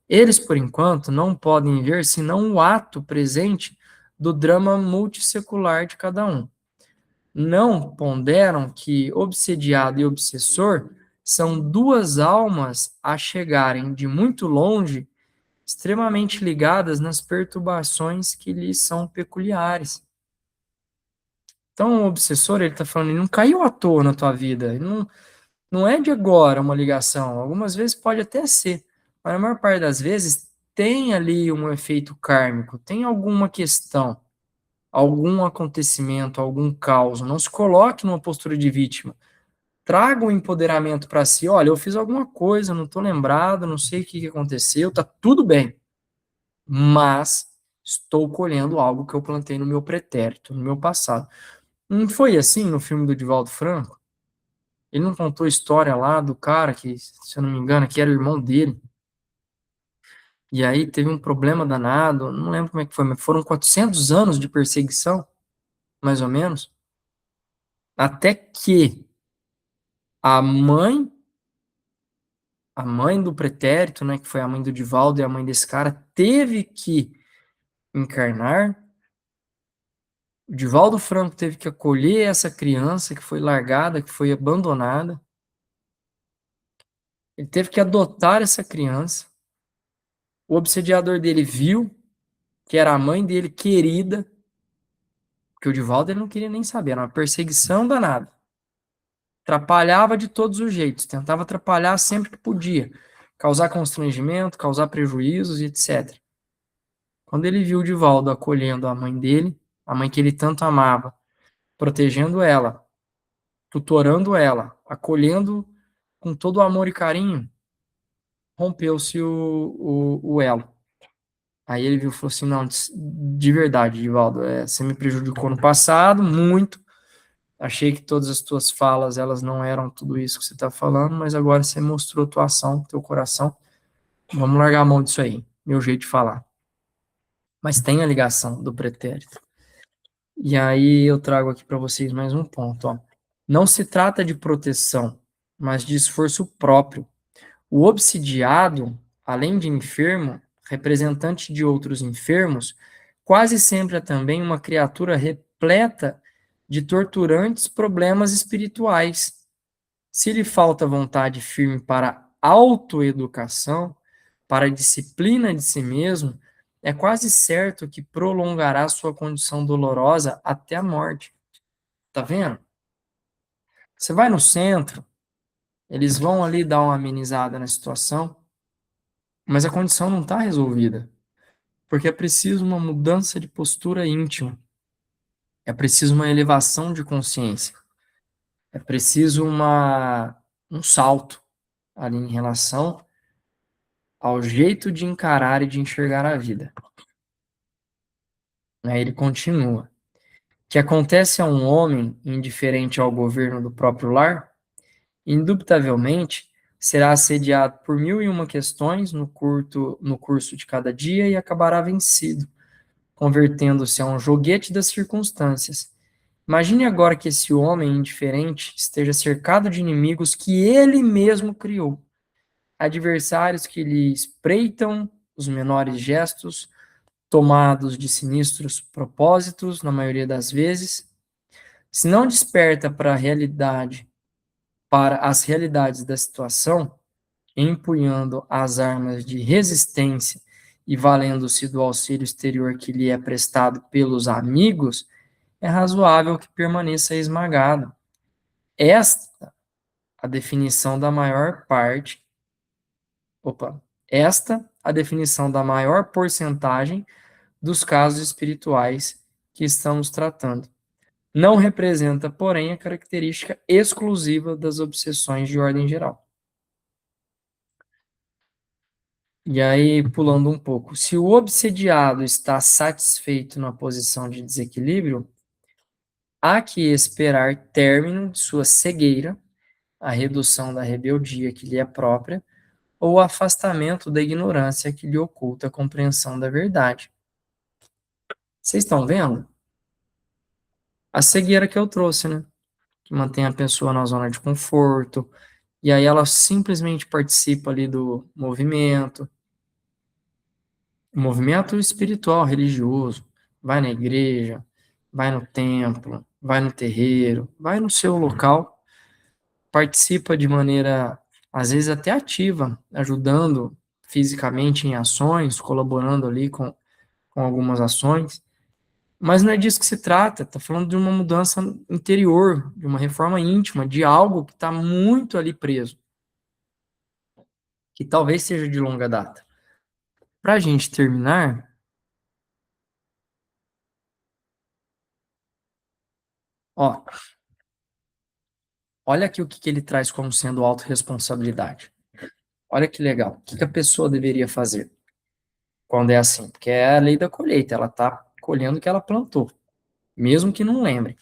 Speaker 1: Eles, por enquanto, não podem ver senão o ato presente do drama multissecular de cada um. Não ponderam que obsediado e obsessor são duas almas a chegarem de muito longe, extremamente ligadas nas perturbações que lhes são peculiares. Então, o obsessor, ele tá falando, ele não caiu à toa na tua vida, ele não é de agora uma ligação, algumas vezes pode até ser, mas a maior parte das vezes tem ali um efeito kármico, tem alguma questão, algum acontecimento, algum caos, não se coloque numa postura de vítima, traga o empoderamento para si. Olha, eu fiz alguma coisa, não estou lembrado, não sei o que aconteceu, tá tudo bem. Mas estou colhendo algo que eu plantei no meu pretérito, no meu passado. Não foi assim no filme do Divaldo Franco? Ele não contou a história lá do cara que, se eu não me engano, que era o irmão dele. E aí teve um problema danado, não lembro como é que foi, mas foram 400 anos de perseguição, mais ou menos, até que a mãe, a mãe do pretérito, né, que foi a mãe do Divaldo e a mãe desse cara, teve que encarnar. O Divaldo Franco teve que acolher essa criança que foi largada, que foi abandonada. Ele teve que adotar essa criança. O obsediador dele viu que era a mãe dele querida, que o Divaldo ele não queria nem saber, era uma perseguição danada. Atrapalhava de todos os jeitos, tentava atrapalhar sempre que podia, causar constrangimento, causar prejuízos e etc. Quando ele viu o Divaldo acolhendo a mãe dele, a mãe que ele tanto amava, protegendo ela, tutorando ela, acolhendo com todo o amor e carinho, rompeu-se o elo. Aí ele viu e falou assim, não, de verdade, Divaldo, você me prejudicou no passado, muito, achei que todas as tuas falas, elas não eram tudo isso que você está falando, mas agora você mostrou tua ação, teu coração, vamos largar a mão disso aí, meu jeito de falar. Mas tem a ligação do pretérito. E aí eu trago aqui para vocês mais um ponto, ó. Não se trata de proteção, mas de esforço próprio. O obsidiado, além de enfermo, representante de outros enfermos, quase sempre é também uma criatura repleta de torturantes problemas espirituais. Se lhe falta vontade firme para autoeducação, para a disciplina de si mesmo, é quase certo que prolongará sua condição dolorosa até a morte. Tá vendo? Você vai no centro, eles vão ali dar uma amenizada na situação, mas a condição não está resolvida, porque é preciso uma mudança de postura íntima, é preciso uma elevação de consciência, é preciso um salto ali em relação ao jeito de encarar e de enxergar a vida. Aí ele continua. Que acontece a um homem indiferente ao governo do próprio lar, indubitavelmente será assediado por mil e uma questões no curso de cada dia e acabará vencido, convertendo-se a um joguete das circunstâncias. Imagine agora que esse homem indiferente esteja cercado de inimigos que ele mesmo criou, adversários que lhe espreitam os menores gestos, tomados de sinistros propósitos, na maioria das vezes. Se não desperta para a realidade, para as realidades da situação, empunhando as armas de resistência e valendo-se do auxílio exterior que lhe é prestado pelos amigos, é razoável que permaneça esmagado. Esta a definição da maior parte, esta a definição da maior porcentagem dos casos espirituais que estamos tratando. Não representa, porém, a característica exclusiva das obsessões de ordem geral. E aí, pulando um pouco, se o obsediado está satisfeito na posição de desequilíbrio, há que esperar término de sua cegueira, a redução da rebeldia que lhe é própria, ou o afastamento da ignorância que lhe oculta a compreensão da verdade. Vocês estão vendo? A cegueira que eu trouxe, né? Que mantém a pessoa na zona de conforto, e aí ela simplesmente participa ali do movimento espiritual, religioso, vai na igreja, vai no templo, vai no terreiro, vai no seu local, participa de maneira, às vezes até ativa, ajudando fisicamente em ações, colaborando ali com algumas ações, mas não é disso que se trata, está falando de uma mudança interior, de uma reforma íntima, de algo que está muito ali preso, que talvez seja de longa data. Para a gente terminar, ó, Olha aqui o que ele traz como sendo autorresponsabilidade. Olha que legal. O que a pessoa deveria fazer quando é assim? Porque é a lei da colheita, ela está colhendo o que ela plantou, mesmo que não lembre.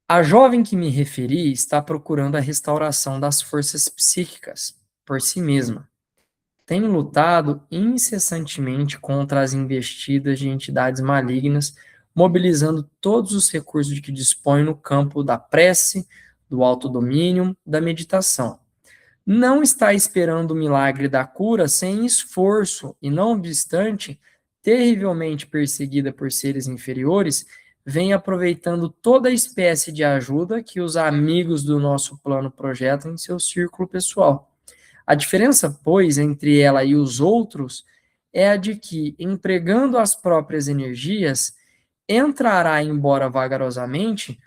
Speaker 1: A jovem que me referi está procurando a restauração das forças psíquicas por si mesma. Tem lutado incessantemente contra as investidas de entidades malignas, mobilizando todos os recursos de que dispõe no campo da prece, do autodomínio, da meditação. Não está esperando o milagre da cura sem esforço e, não obstante, terrivelmente perseguida por seres inferiores, vem aproveitando toda espécie de ajuda que os amigos do nosso plano projetam em seu círculo pessoal. A diferença, pois, entre ela e os outros é a de que, empregando as próprias energias, entrará, embora vagarosamente,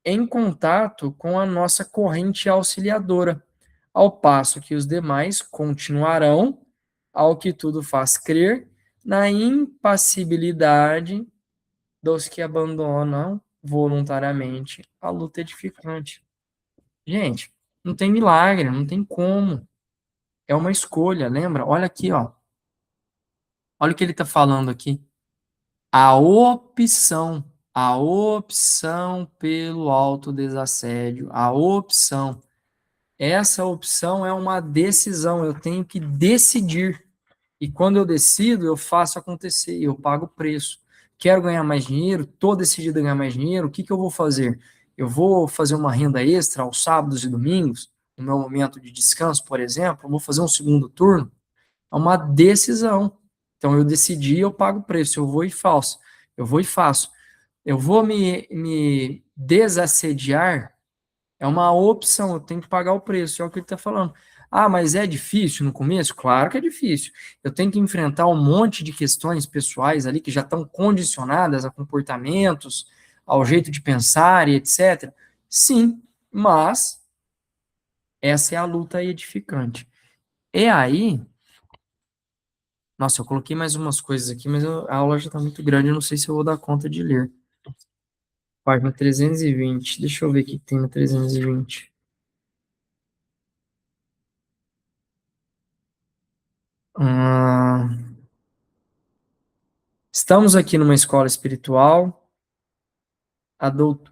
Speaker 1: em contato com a nossa corrente auxiliadora, ao passo que os demais continuarão, ao que tudo faz crer, na impassibilidade dos que abandonam voluntariamente a luta edificante. Gente, não tem milagre, não tem como. É uma escolha, lembra? Olha aqui, ó. Olha o que ele está falando aqui. A opção pelo autodesassédio, a opção. Essa opção é uma decisão, eu tenho que decidir. E quando eu decido, eu faço acontecer, eu pago o preço. Quero ganhar mais dinheiro, estou decidido a ganhar mais dinheiro, o que, que eu vou fazer? Eu vou fazer uma renda extra aos sábados e domingos, no meu momento de descanso, por exemplo, eu vou fazer um segundo turno. É uma decisão. Então eu decidi, eu pago o preço, eu vou e faço. Eu vou e faço. Eu vou me desassediar, é uma opção, eu tenho que pagar o preço, é o que ele está falando. Ah, mas é difícil no começo? Claro que é difícil. Eu tenho que enfrentar um monte de questões pessoais ali que já estão condicionadas a comportamentos, ao jeito de pensar e etc. Sim, mas essa é a luta edificante. E aí, nossa, eu coloquei mais umas coisas aqui, mas a aula já está muito grande, eu não sei se eu vou dar conta de ler. Página 320. Deixa eu ver o que tem no 320. Ah, estamos aqui numa escola espiritual.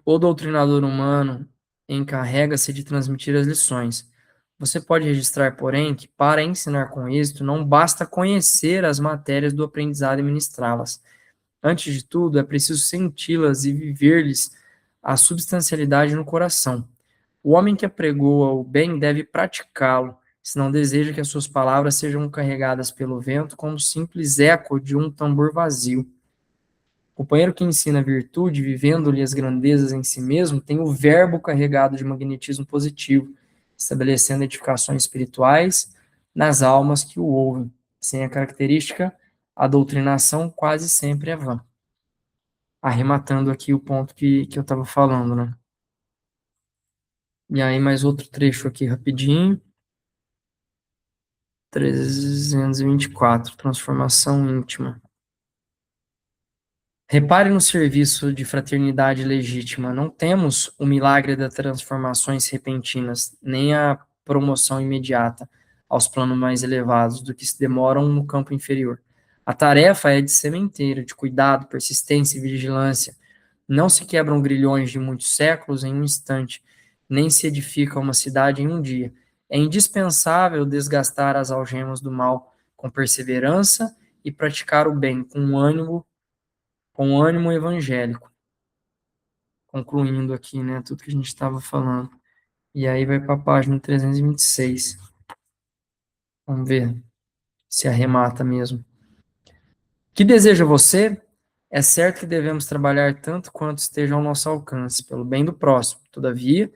Speaker 1: O doutrinador humano encarrega-se de transmitir as lições. Você pode registrar, porém, que para ensinar com êxito não basta conhecer as matérias do aprendizado e ministrá-las. Antes de tudo, é preciso senti-las e viver-lhes a substancialidade no coração. O homem que apregoa o bem deve praticá-lo, se não deseja que as suas palavras sejam carregadas pelo vento como simples eco de um tambor vazio. O companheiro que ensina a virtude, vivendo-lhe as grandezas em si mesmo, tem o verbo carregado de magnetismo positivo, estabelecendo edificações espirituais nas almas que o ouvem. Sem a característica, a doutrinação quase sempre é vã. Arrematando aqui o ponto que eu estava falando, né? E aí, mais outro trecho aqui rapidinho. 324, transformação íntima. Repare no serviço de fraternidade legítima. Não temos o milagre das transformações repentinas, nem a promoção imediata aos planos mais elevados do que se demoram no campo inferior. A tarefa é de sementeira, de cuidado, persistência e vigilância. Não se quebram grilhões de muitos séculos em um instante, nem se edifica uma cidade em um dia. É indispensável desgastar as algemas do mal com perseverança e praticar o bem com ânimo evangélico. Concluindo aqui, né, tudo que a gente estava falando. E aí vai para a página 326. Vamos ver se arremata mesmo. Que deseja você? É certo que devemos trabalhar tanto quanto esteja ao nosso alcance, pelo bem do próximo. Todavia,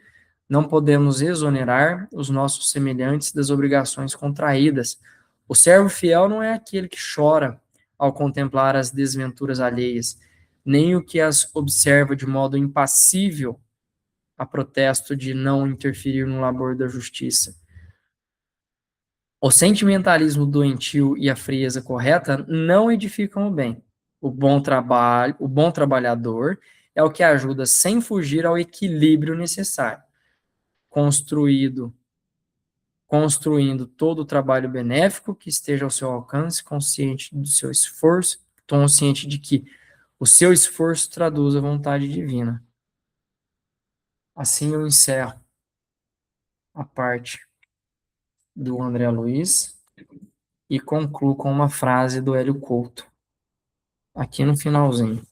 Speaker 1: não podemos exonerar os nossos semelhantes das obrigações contraídas. O servo fiel não é aquele que chora ao contemplar as desventuras alheias, nem o que as observa de modo impassível a protesto de não interferir no labor da justiça. O sentimentalismo doentio e a frieza correta não edificam o bem. O bom trabalhador é o que ajuda sem fugir ao equilíbrio necessário. construindo todo o trabalho benéfico que esteja ao seu alcance, consciente do seu esforço, consciente de que o seu esforço traduz a vontade divina. Assim eu encerro a parte do André Luiz e concluo com uma frase do Hélio Couto, aqui no finalzinho.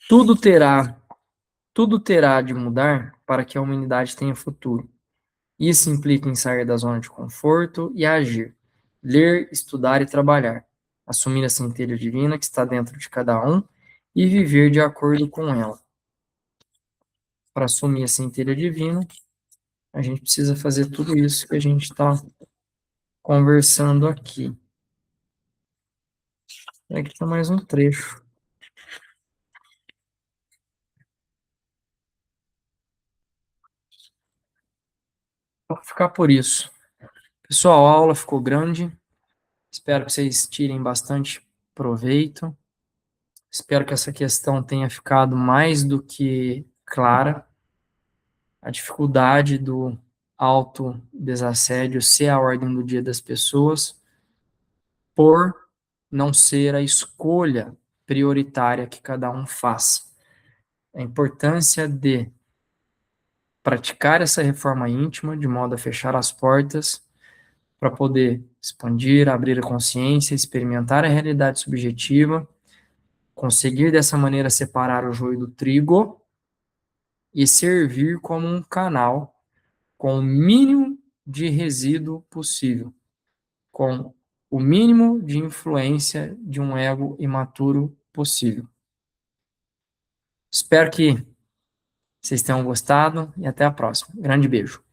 Speaker 1: Tudo terá, tudo terá de mudar para que a humanidade tenha futuro. Isso implica em sair da zona de conforto e agir, ler, estudar e trabalhar, assumir a centelha divina que está dentro de cada um e viver de acordo com ela. Para assumir a centelha divina, a gente precisa fazer tudo isso que a gente está conversando aqui. E aqui está mais um trecho. Vou ficar por isso. Pessoal, a aula ficou grande. Espero que vocês tirem bastante proveito. Espero que essa questão tenha ficado mais do que clara. A dificuldade do autodesassédio ser a ordem do dia das pessoas, por não ser a escolha prioritária que cada um faz. A importância de praticar essa reforma íntima de modo a fechar as portas para poder expandir, abrir a consciência, experimentar a realidade subjetiva, conseguir dessa maneira separar o joio do trigo e servir como um canal com o mínimo de resíduo possível, com o mínimo de influência de um ego imaturo possível. Espero que vocês tenham gostado e até a próxima. Grande beijo.